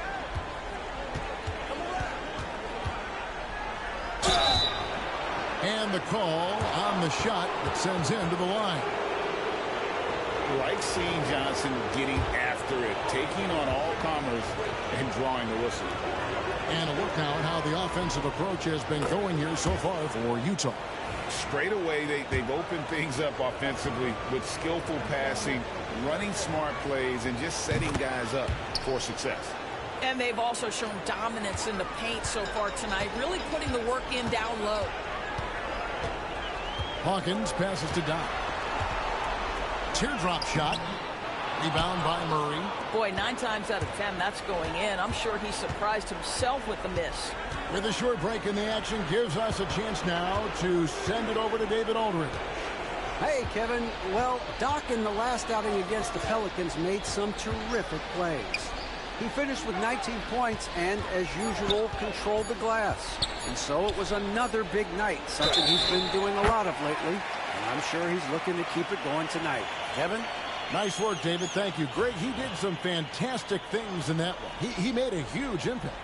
And the call on the shot that sends him to the line. Like seeing Johnson getting after it, taking on all comers and drawing the whistle. And a look now at how the offensive approach has been going here so far for Utah. Straight away, they've opened things up offensively with skillful passing, running smart plays, and just setting guys up for success. And they've also shown dominance in the paint so far tonight, really putting the work in down low. Hawkins passes to Doc. teardrop shot. Rebound by Murray. Boy, 9 times out of 10, that's going in. I'm sure he surprised himself with the miss. With a short break in the action, gives us a chance now to send it over to David Aldridge. Hey, Kevin. Well, Doc in the last outing against the Pelicans made some terrific plays. He finished with 19 points and, as usual, controlled the glass. And so it was another big night, something he's been doing a lot of lately. And I'm sure he's looking to keep it going tonight. Kevin? Nice work, David. Thank you. Great. He did some fantastic things in that one. He made a huge impact.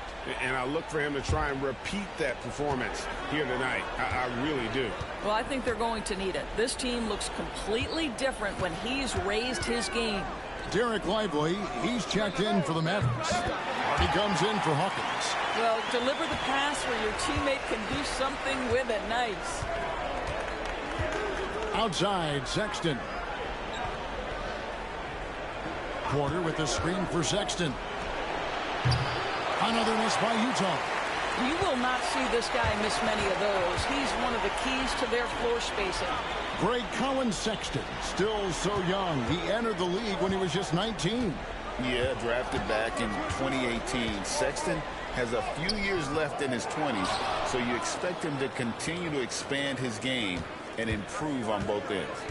And I look for him to try and repeat that performance here tonight. I really do. Well, I think they're going to need it. This team looks completely different when he's raised his game. Derek Lively, he's checked in for the Mavericks. He comes in for Hawkins. Well, deliver the pass where your teammate can do something with it. Nice. Outside, Sexton. Porter with the screen for Sexton. Another miss by Utah. You will not see this guy miss many of those. He's one of the keys to their floor spacing. Great Colin Sexton, still so young. He entered the league when he was just 19. Yeah, drafted back in 2018. Sexton has a few years left in his 20s, so you expect him to continue to expand his game and improve on both ends.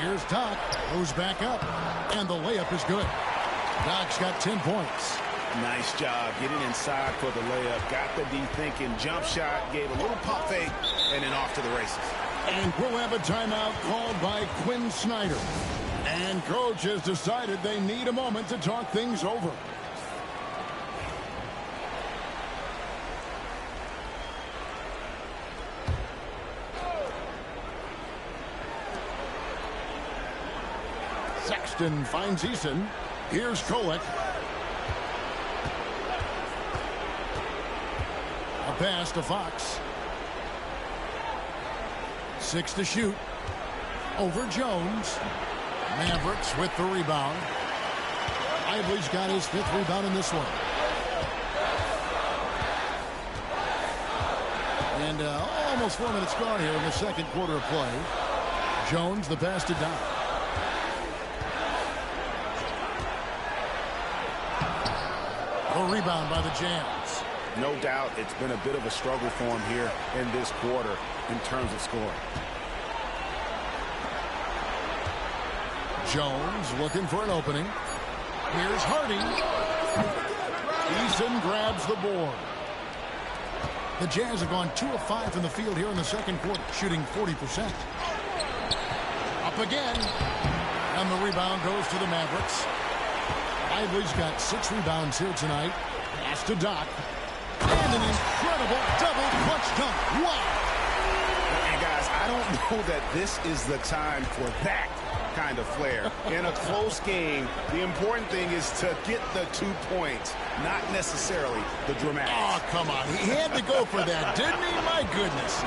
Here's Doc, goes back up, and the layup is good. Doc's got 10 points. Nice job getting inside for the layup. Got the D thinking. Jump shot, gave a little pump fake, and then off to the races. And we'll have a timeout called by Quinn Snyder. And coach has decided they need a moment to talk things over. Sexton finds Eason. Here's Kolek. A pass to Fox. 6 to shoot. Over Jones. Mavericks with the rebound. Lively's got his 5th rebound in this one. And almost 4 minutes gone here in the second quarter of play. Jones, the pass to Doc. A rebound by the Jams. No doubt it's been a bit of a struggle for him here in this quarter in terms of scoring. Jones looking for an opening. Here's Hardy. Eason grabs the board. The Jazz have gone 2 of 5 from the field here in the second quarter, shooting 40%. Up again. And the rebound goes to the Mavericks. Lively's got 6 rebounds here tonight. Pass to Doc. And an incredible double clutch dunk. Wow. And guys, I don't know that this is the time for that kind of flair. In a close game, the important thing is to get the 2 points, not necessarily the dramatics. Oh, come on. He had to go for that, didn't he? My goodness.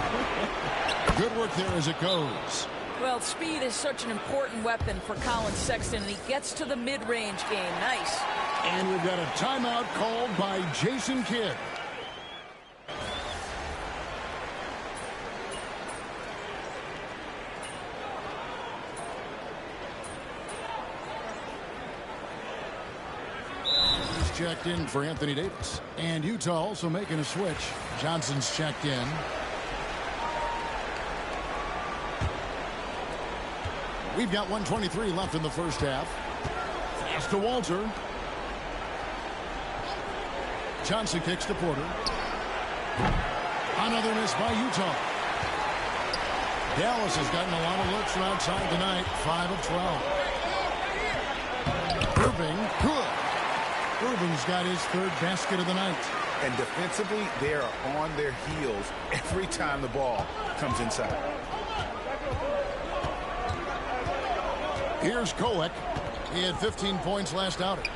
Good work there as it goes. Well, speed is such an important weapon for Colin Sexton, and he gets to the mid-range game. Nice. And we've got a timeout called by Jason Kidd. He's checked in for Anthony Davis. And Utah also making a switch. Johnson's checked in. We've got 1:23 left in the first half. Pass to Walter. Johnson kicks to Porter. Another miss by Utah. Dallas has gotten a lot of looks from outside tonight. 5 of 12. Irving, good. Irving's got his 3rd basket of the night. And defensively, they are on their heels every time the ball comes inside. Here's Kolek. He had 15 points last outing.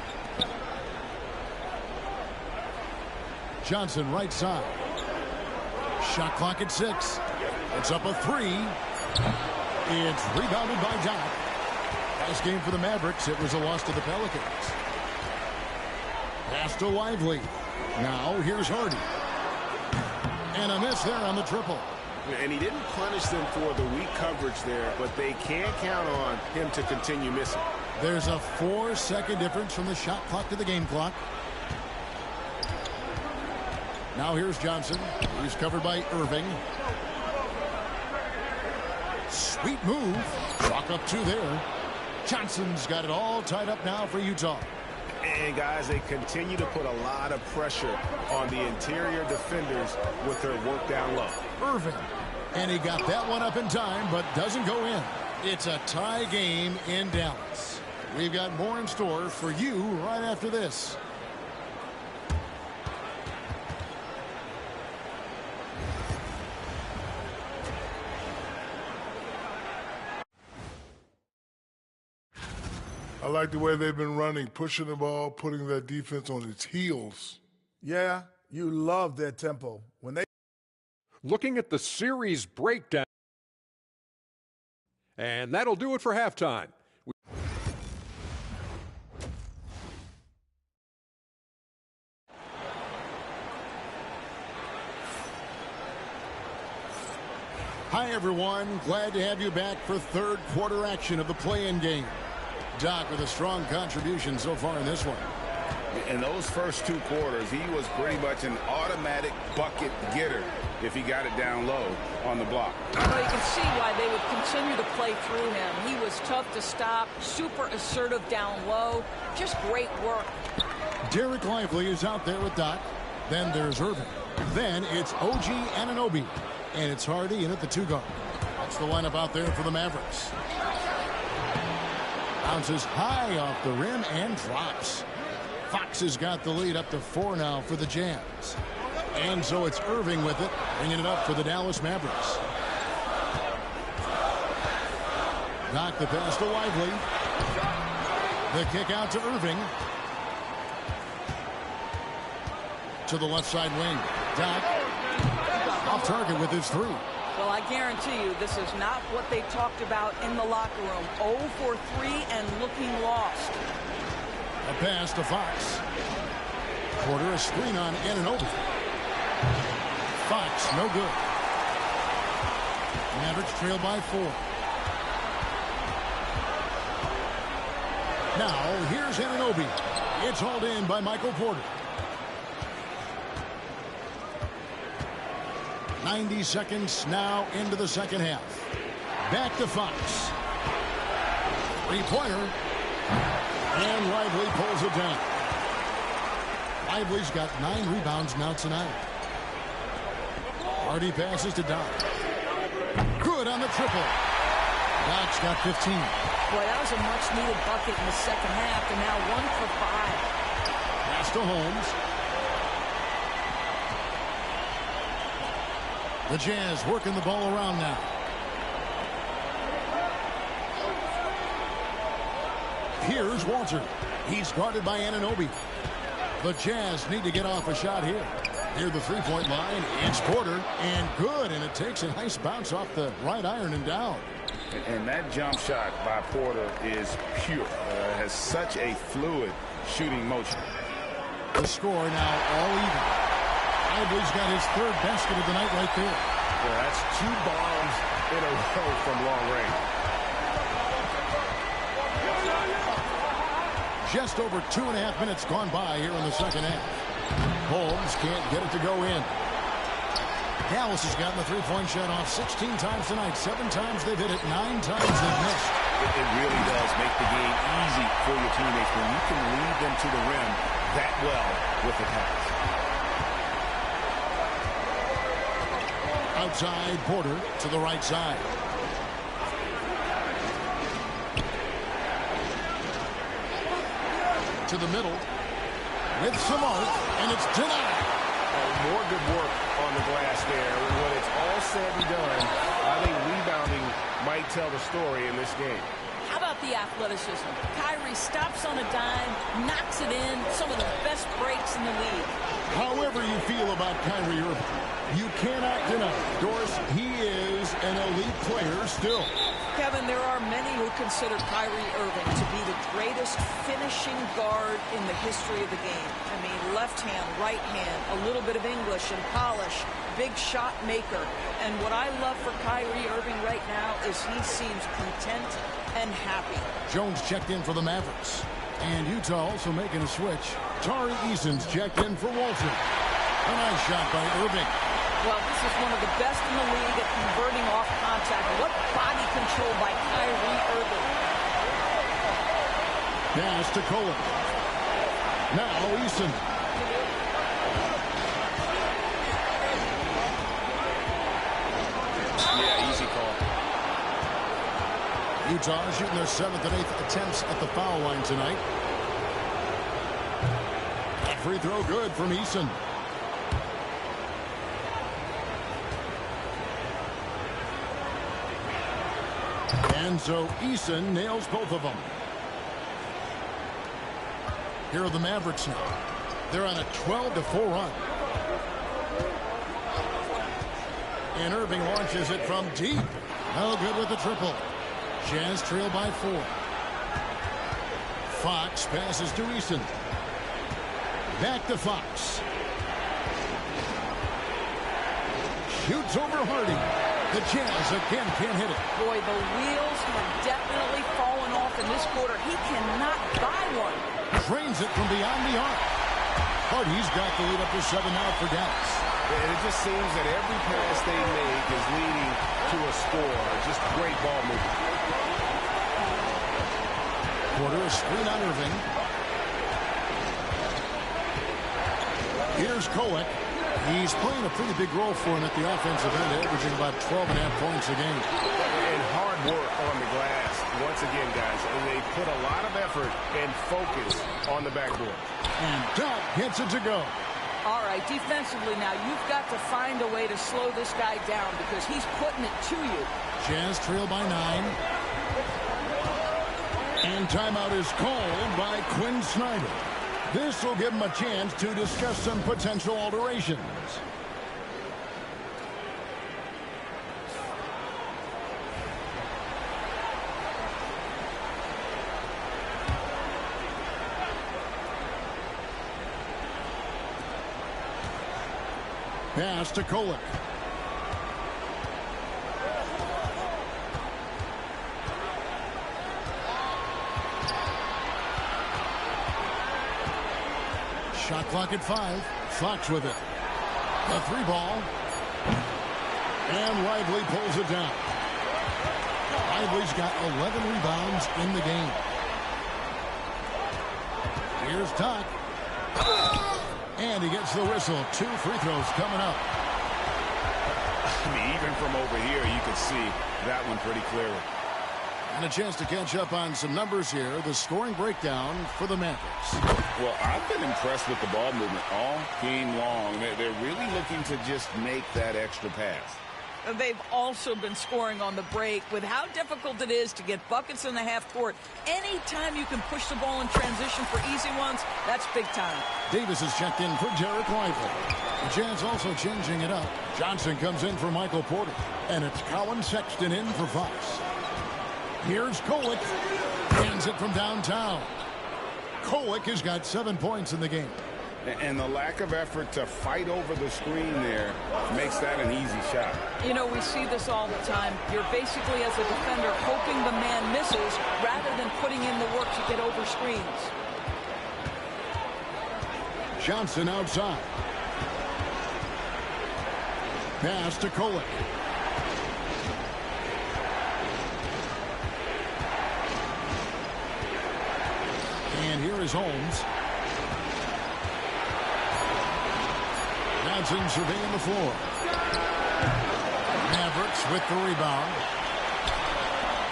Johnson right side. Shot clock at 6. It's up a 3. It's rebounded by Doc. Last game for the Mavericks, it was a loss to the Pelicans. Pass to Lively. Now here's Hardy. And a miss there on the triple. And he didn't punish them for the weak coverage there, but they can't count on him to continue missing. There's a 4-second difference from the shot clock to the game clock. Now here's Johnson. He's covered by Irving. Sweet move. Chalk up 2 there. Johnson's got it all tied up now for Utah. And, guys, they continue to put a lot of pressure on the interior defenders with their work down low. Irving. And he got that one up in time, but doesn't go in. It's a tie game in Dallas. We've got more in store for you right after this. I like the way they've been running, pushing the ball, putting that defense on its heels. Yeah, you love their tempo. When they Looking at the series breakdown. And that'll do it for halftime. Hi, everyone. Glad to have you back for third quarter action of the play-in game. Doc with a strong contribution so far in this one. In those first 2 quarters, he was pretty much an automatic bucket getter if he got it down low on the block. Well, you can see why they would continue to play through him. He was tough to stop, super assertive down low. Just great work. Derek Lively is out there with Doc. Then there's Irving. Then it's OG Anunoby. And it's Hardy in at the 2 guard. That's the lineup out there for the Mavericks. Bounces high off the rim and drops. Fox has got the lead up to 4 now for the Jazz. And so it's Irving with it, bringing it up for the Dallas Mavericks. Knock the pass to Lively. The kick out to Irving. To the left side wing. Doc off target with his 3. Well, I guarantee you this is not what they talked about in the locker room. 0 for 3 and looking lost. A pass to Fox. Porter a screen on Anunoby. Fox, no good. Mavericks trail by 4. Now, here's Anunoby. It's hauled in by Michael Porter. 90 seconds now into the second half. Back to Fox. 3-pointer. And Lively pulls it down. Lively's got 9 rebounds now tonight. Hardy passes to Doc. Good on the triple. Doc's got 15. Boy, that was a much-needed bucket in the second half, and now 1 for 5. Pass to Holmes. The Jazz working the ball around now. Here's Walter. He's guarded by Anunoby. The Jazz need to get off a shot here. Near the 3-point line, it's Porter, and good, and it takes a nice bounce off the right iron and down. And that jump shot by Porter is pure. Has such a fluid shooting motion. The score now all even. Lively's got his 3rd basket of the night right there. Yeah, that's 2 bombs in a row from long range. Just over 2.5 minutes gone by here in the second half. Holmes can't get it to go in. Dallas has gotten the 3-point shot off 16 times tonight. 7 times they've hit it, 9 times they've missed. It really does make the game easy for your teammates when you can lead them to the rim that well with the pass. Outside, Porter to the right side. To the middle. With some arc, and it's denied. More good work on the glass there. When it's all said and done, I think rebounding might tell the story in this game. How about the athleticism? Kyrie stops on a dime, knocks it in, some of the best breaks in the league. However you feel about Kyrie Irving, you cannot deny, Doris, he is an elite player still. Kevin, there are many who consider Kyrie Irving to be the greatest finishing guard in the history of the game. I mean, left hand, right hand, a little bit of English and polish, big shot maker. And what I love for Kyrie Irving right now is he seems content and happy. Jones checked in for the Mavericks. And Utah also making a switch. Tari Eason's checked in for Walton. A nice shot by Irving. Well, this is one of the best in the league at converting off contact. What body control by Kyrie Irving. Pass to Kolik. Now Eason. Yeah, easy call. Utah shooting their 7th and 8th attempts at the foul line tonight. That free throw good from Eason. And so Eason nails both of them. Here are the Mavericks now. They're on a 12-4 run. And Irving launches it from deep. No good with the triple. Jazz trail by 4. Fox passes to Eason. Back to Fox. Shoots over Hardy. The Jazz again can't hit it. Boy, the wheels have definitely fallen off in this quarter. He cannot buy one. Drains it from beyond the arc. Hardy's got the lead up to 7 now for Dallas. And it just seems that every pass they make is leading to a score. Just great ball movement. Quarter a screen on Irving. Here's Kolik. He's playing a pretty big role for him at the offensive end, averaging about 12.5 points a game. And hard work on the glass. Once again, guys, and they put a lot of effort and focus on the backboard. And Doc gets it to go. All right, defensively now, you've got to find a way to slow this guy down because he's putting it to you. Jazz trail by 9. And timeout is called by Quinn Snyder. This will give him a chance to discuss some potential alterations. Pass to Kolik. Shot clock at 5. Fox with it. A 3 ball. And Lively pulls it down. Lively's got 11 rebounds in the game. Here's Doc. And he gets the whistle. 2 free throws coming up. I mean, even from over here, you could see that one pretty clearly. And a chance to catch up on some numbers here. The scoring breakdown for the Mavericks. Well, I've been impressed with the ball movement all game long. They're really looking to just make that extra pass. They've also been scoring on the break. With how difficult it is to get buckets in the half court, anytime you can push the ball in transition for easy ones, that's big time. Davis is checked in for Derek Lively. The Jazz also changing it up. Johnson comes in for Michael Porter. And it's Colin Sexton in for Fox. Here's Kolik. Hands it from downtown. Kolik has got 7 points in the game. And the lack of effort to fight over the screen there makes that an easy shot. You know, we see this all the time. You're basically, as a defender, hoping the man misses rather than putting in the work to get over screens. Johnson outside. Pass to Kolik. And here is Holmes. Johnson surveying the floor. Mavericks with the rebound.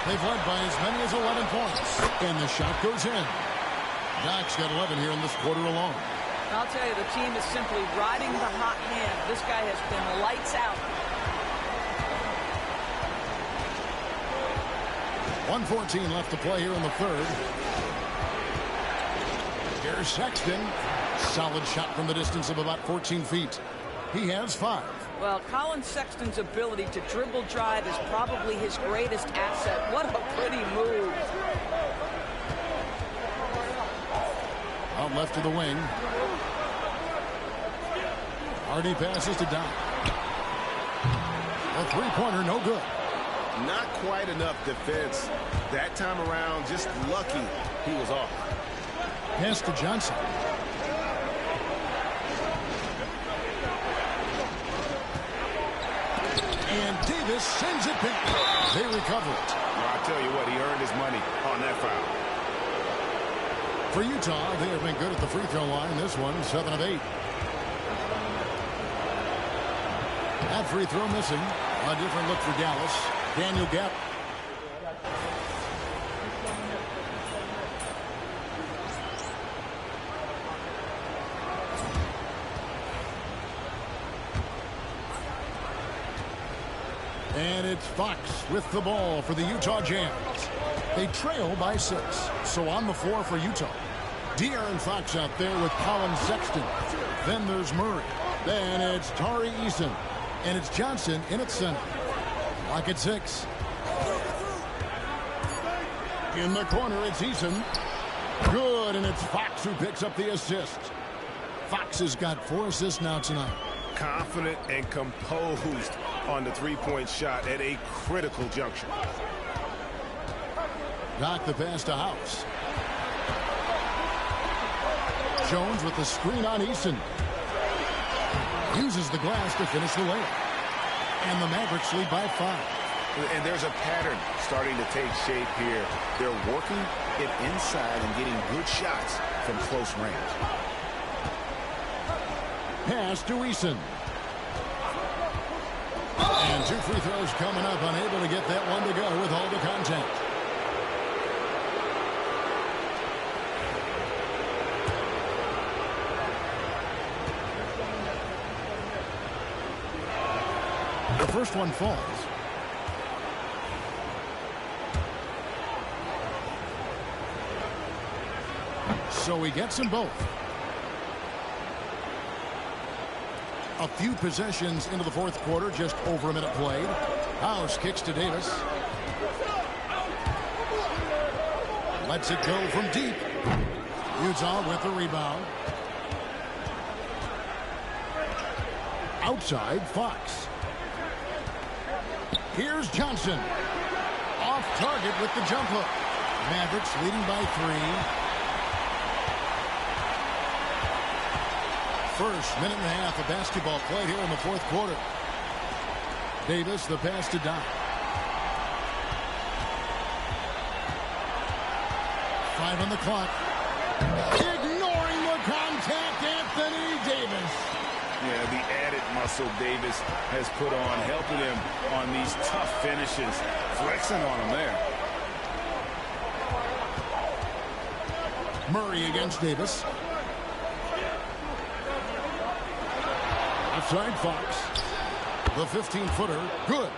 They've led by as many as 11 points. And the shot goes in. Doc's got 11 here in this quarter alone. I'll tell you, the team is simply riding the hot hand. This guy has been lights out. 1:14 left to play here in the third. Here's Sexton. Solid shot from the distance of about 14 feet. He has 5. Well, Colin Sexton's ability to dribble drive is probably his greatest asset. What a pretty move. Out left to the wing. Hardy passes to Doc. A three-pointer, no good. Not quite enough defense. That time around, just lucky he was off. Pass to Johnson. And Davis sends it back. They recover it. Well, I tell you what, he earned his money on that foul. For Utah, they have been good at the free throw line. This one, 7 of 8. That free throw missing. A different look for Dallas. Daniel Gafford. And it's Fox with the ball for the Utah Jazz. They trail by 6. So on the floor for Utah. De'Aaron Fox out there with Colin Sexton. Then there's Murray. Then it's Tari Eason. And it's Johnson in at center. Lock at 6. In the corner, it's Eason. Good, and it's Fox who picks up the assist. Fox has got 4 assists now tonight. Confident and composed on the three-point shot at a critical juncture. Doc the pass to House. Jones with the screen on Eason. Uses the glass to finish the layup. And the Mavericks lead by 5. And there's a pattern starting to take shape here. They're working it inside and getting good shots from close range. Pass to Eason. And 2 free throws coming up, unable to get that one to go with all the contact. The first one falls. So he gets them both. A few possessions into the fourth quarter, just over a minute played. House kicks to Davis. Lets it go from deep. Utah with the rebound. Outside, Fox. Here's Johnson. Off target with the jump hook. Mavericks leading by 3. First minute and a half of basketball played here in the fourth quarter. Davis, the pass to Doc. 5 on the clock. Ignoring the contact, Anthony Davis. Yeah, the added muscle Davis has put on, helping him on these tough finishes, flexing on him there. Murray against Davis. Outside Fox. The 15-footer, good.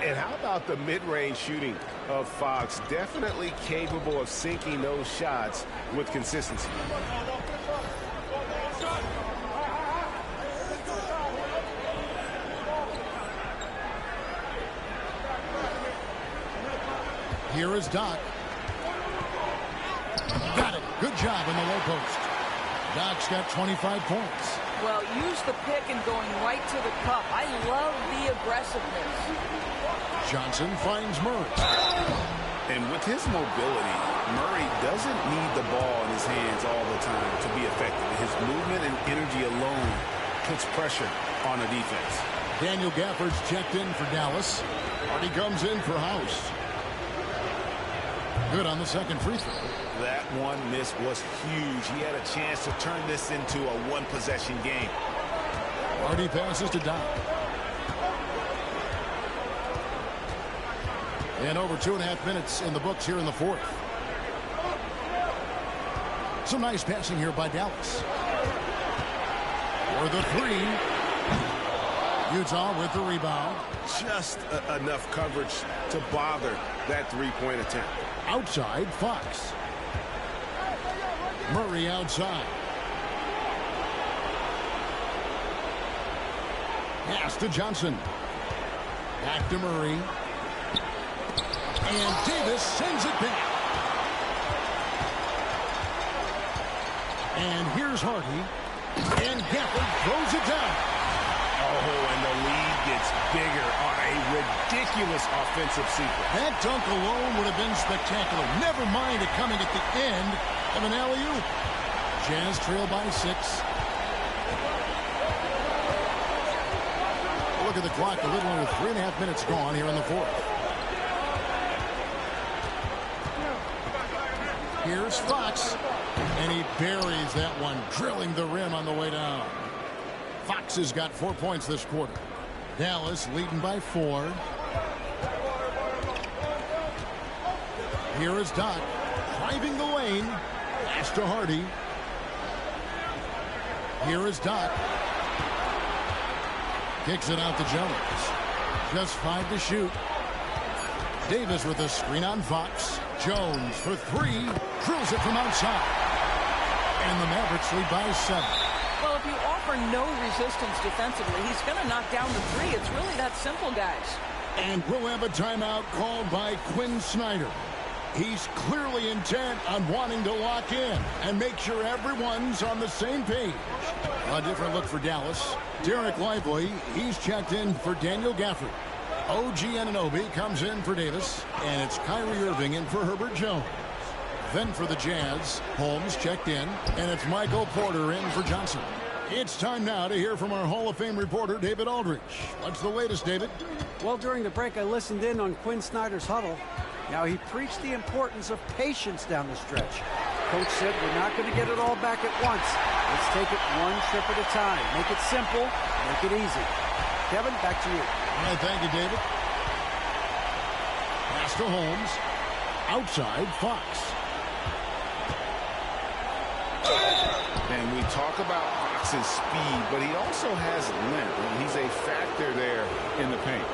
And how about the mid-range shooting of Fox? Definitely capable of sinking those shots with consistency. Here is Doc. Got it. Good job in the low post. Doc's got 25 points. Well, use the pick and going right to the cup. I love the aggressiveness. Johnson finds Murray. And with his mobility, Murray doesn't need the ball in his hands all the time to be effective. His movement and energy alone puts pressure on the defense. Daniel Gafford's checked in for Dallas. Hardy comes in for House. Good on the second free throw. That one miss was huge. He had a chance to turn this into a one-possession game. Hardy passes to Doc. And over 2.5 minutes in the books here in the fourth. Some nice passing here by Dallas. For the 3. Utah with the rebound. Just enough coverage to bother that three-point attempt. Outside, Fox. Murray outside. Pass to Johnson. Back to Murray. And Davis sends it back. And here's Hardy. And Gafford throws it down. Oh, and the lead gets bigger on a ridiculous offensive sequence. That dunk alone would have been spectacular. Never mind it coming at the end of an alley-oop. Jazz trail by 6. Look at the clock. A little under 3.5 minutes gone here in the fourth. Here's Fox. And he buries that one, drilling the rim on the way down. Fox has got 4 points this quarter. Dallas leading by 4. Here is Doc driving the lane. Pass to Hardy. Here is Doc. Kicks it out to Jones. Just 5 to shoot. Davis with a screen on Fox. Jones for 3. Drills it from outside. And the Mavericks lead by 7. Well, if you offer no resistance defensively, he's going to knock down the 3. It's really that simple, guys. And we'll have a timeout called by Quinn Snyder. He's clearly intent on wanting to lock in and make sure everyone's on the same page. A different look for Dallas. Derek Lively, he's checked in for Daniel Gafford. OG Anunoby comes in for Davis, and it's Kyrie Irving in for Herbert Jones. Then for the Jazz, Holmes checked in, and it's Michael Porter in for Johnson. It's time now to hear from our Hall of Fame reporter, David Aldridge. What's the latest, David? Well, during the break, I listened in on Quinn Snyder's huddle. Now, he preached the importance of patience down the stretch. Coach said, we're not going to get it all back at once. Let's take it one trip at a time. Make it simple, make it easy. Kevin, back to you. All right, thank you, David. Pass to Holmes. Outside, Fox. And we talk about Fox's speed, but he also has length, and he's a factor there in the paint.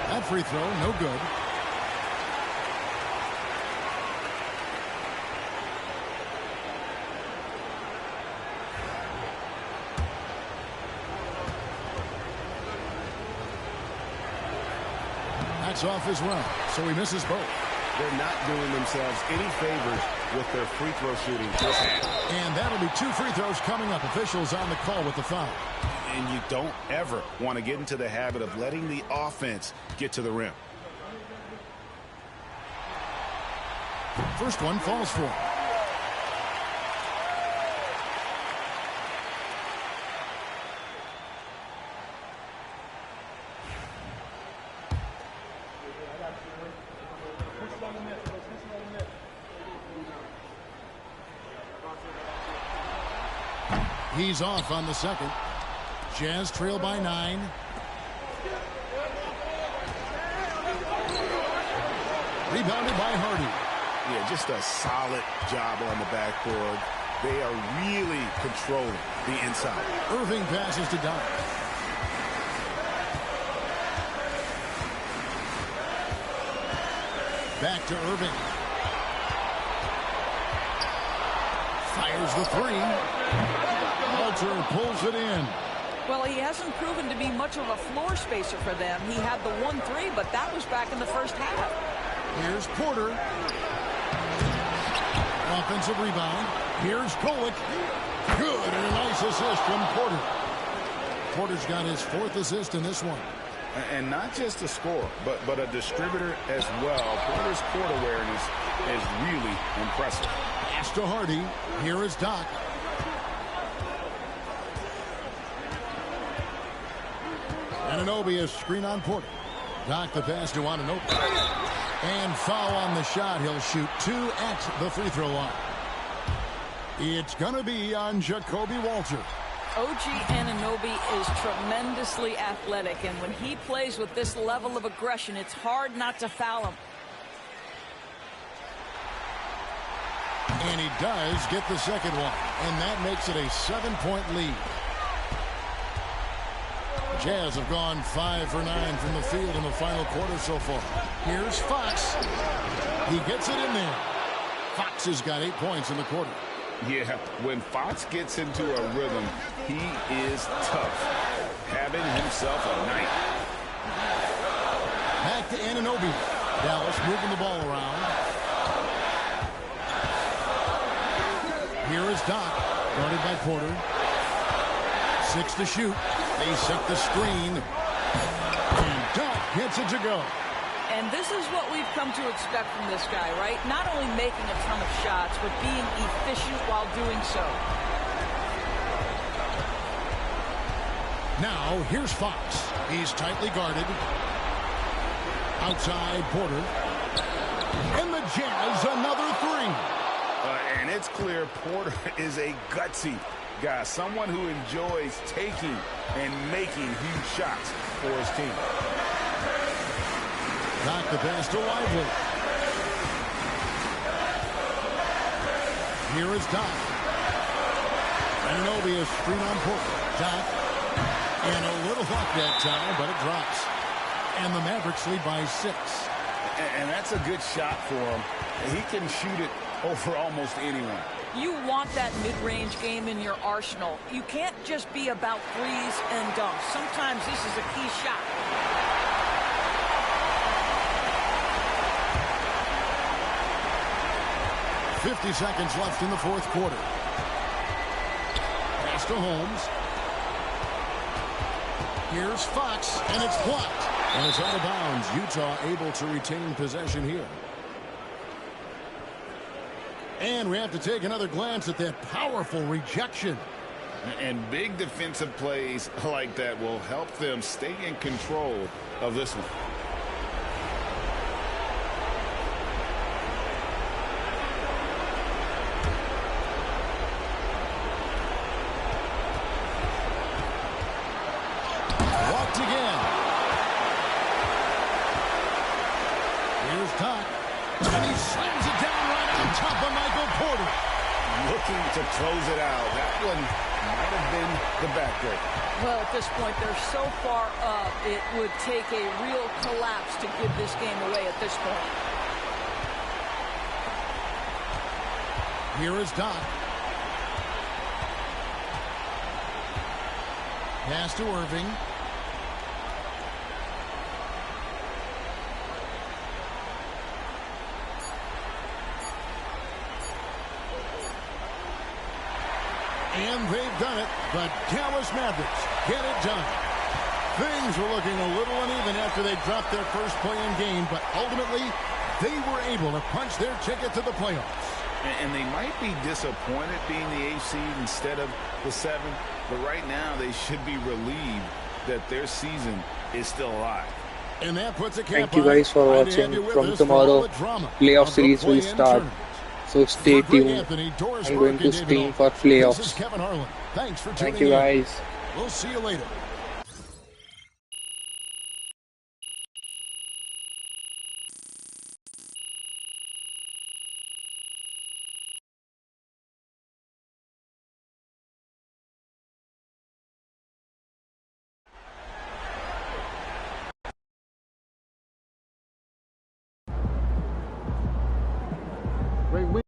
That free throw, no good. That's off as well, so he misses both. They're not doing themselves any favors with their free throw shooting. And that'll be 2 free throws coming up. Officials on the call with the foul. And you don't ever want to get into the habit of letting the offense get to the rim. First one falls for him. He's off on the second. Jazz trail by 9. Rebounded by Hardy. Yeah, just a solid job on the backboard. They are really controlling the inside. Irving passes to Doc. Back to Irving. Fires the 3. Walter pulls it in. Well, he hasn't proven to be much of a floor spacer for them. He had the 1-3, but that was back in the first half. Here's Porter. Offensive rebound. Here's Kolek. Good, and a nice assist from Porter. Porter's got his 4th assist in this one. And not just a scorer, but a distributor as well. Porter's court awareness is really impressive. Pass to Hardy. Here is Doc. Anunoby is screen on Porter. Doc the pass to Anunoby. And foul on the shot. He'll shoot 2 at the free throw line. It's going to be on Jacoby Walter. OG Anunoby is tremendously athletic, and when he plays with this level of aggression, it's hard not to foul him. And he does get the second one, and that makes it a 7-point lead. Jazz have gone 5 for 9 from the field in the final quarter so far. Here's Fox. He gets it in there. Fox has got 8 points in the quarter. Yeah, when Fox gets into a rhythm, he is tough. Having himself a night. Back to Anunoby. Dallas moving the ball around. Here is Doc, guarded by Porter. 6 to shoot. They set the screen. And Doc gets it to go. And this is what we've come to expect from this guy, right? Not only making a ton of shots, but being efficient while doing so. Now, here's Fox. He's tightly guarded. Outside Porter. And the Jazz, another three. And it's clear Porter is a gutsy guy, someone who enjoys taking and making huge shots for his team. Doc the pass to Lively. Here is Doc. Anunoby is screen on Porter. Doc. And a little luck that time, but it drops. And the Mavericks lead by 6. And that's a good shot for him. He can shoot it over almost anyone. You want that mid-range game in your arsenal. You can't just be about threes and dunks. Sometimes this is a key shot. .50 seconds left in the fourth quarter. Pass to Holmes. Here's Fox, and it's blocked. And it's out of bounds. Utah able to retain possession here. And we have to take another glance at that powerful rejection. And big defensive plays like that will help them stay in control of this one. Walked again. Here's Doc. And he slams it down right on top of Michael Porter. Looking to close it out. That one might have been the backbreak. Well, at this point, they're so far up, it would take a real collapse to give this game away at this point. Here is Doc. Pass to Irving. And they've done it. The Dallas Mavericks get it done. Things were looking a little uneven after they dropped their first play-in game, but ultimately they were able to punch their ticket to the playoffs. And they might be disappointed being the 8th seed instead of the 7th, but right now they should be relieved that their season is still alive. And that puts a cap. Thank you guys for watching. From tomorrow, playoff series will start. So stay tuned. I'm going to stream for playoffs. Thank you guys. We'll see you later. Great win.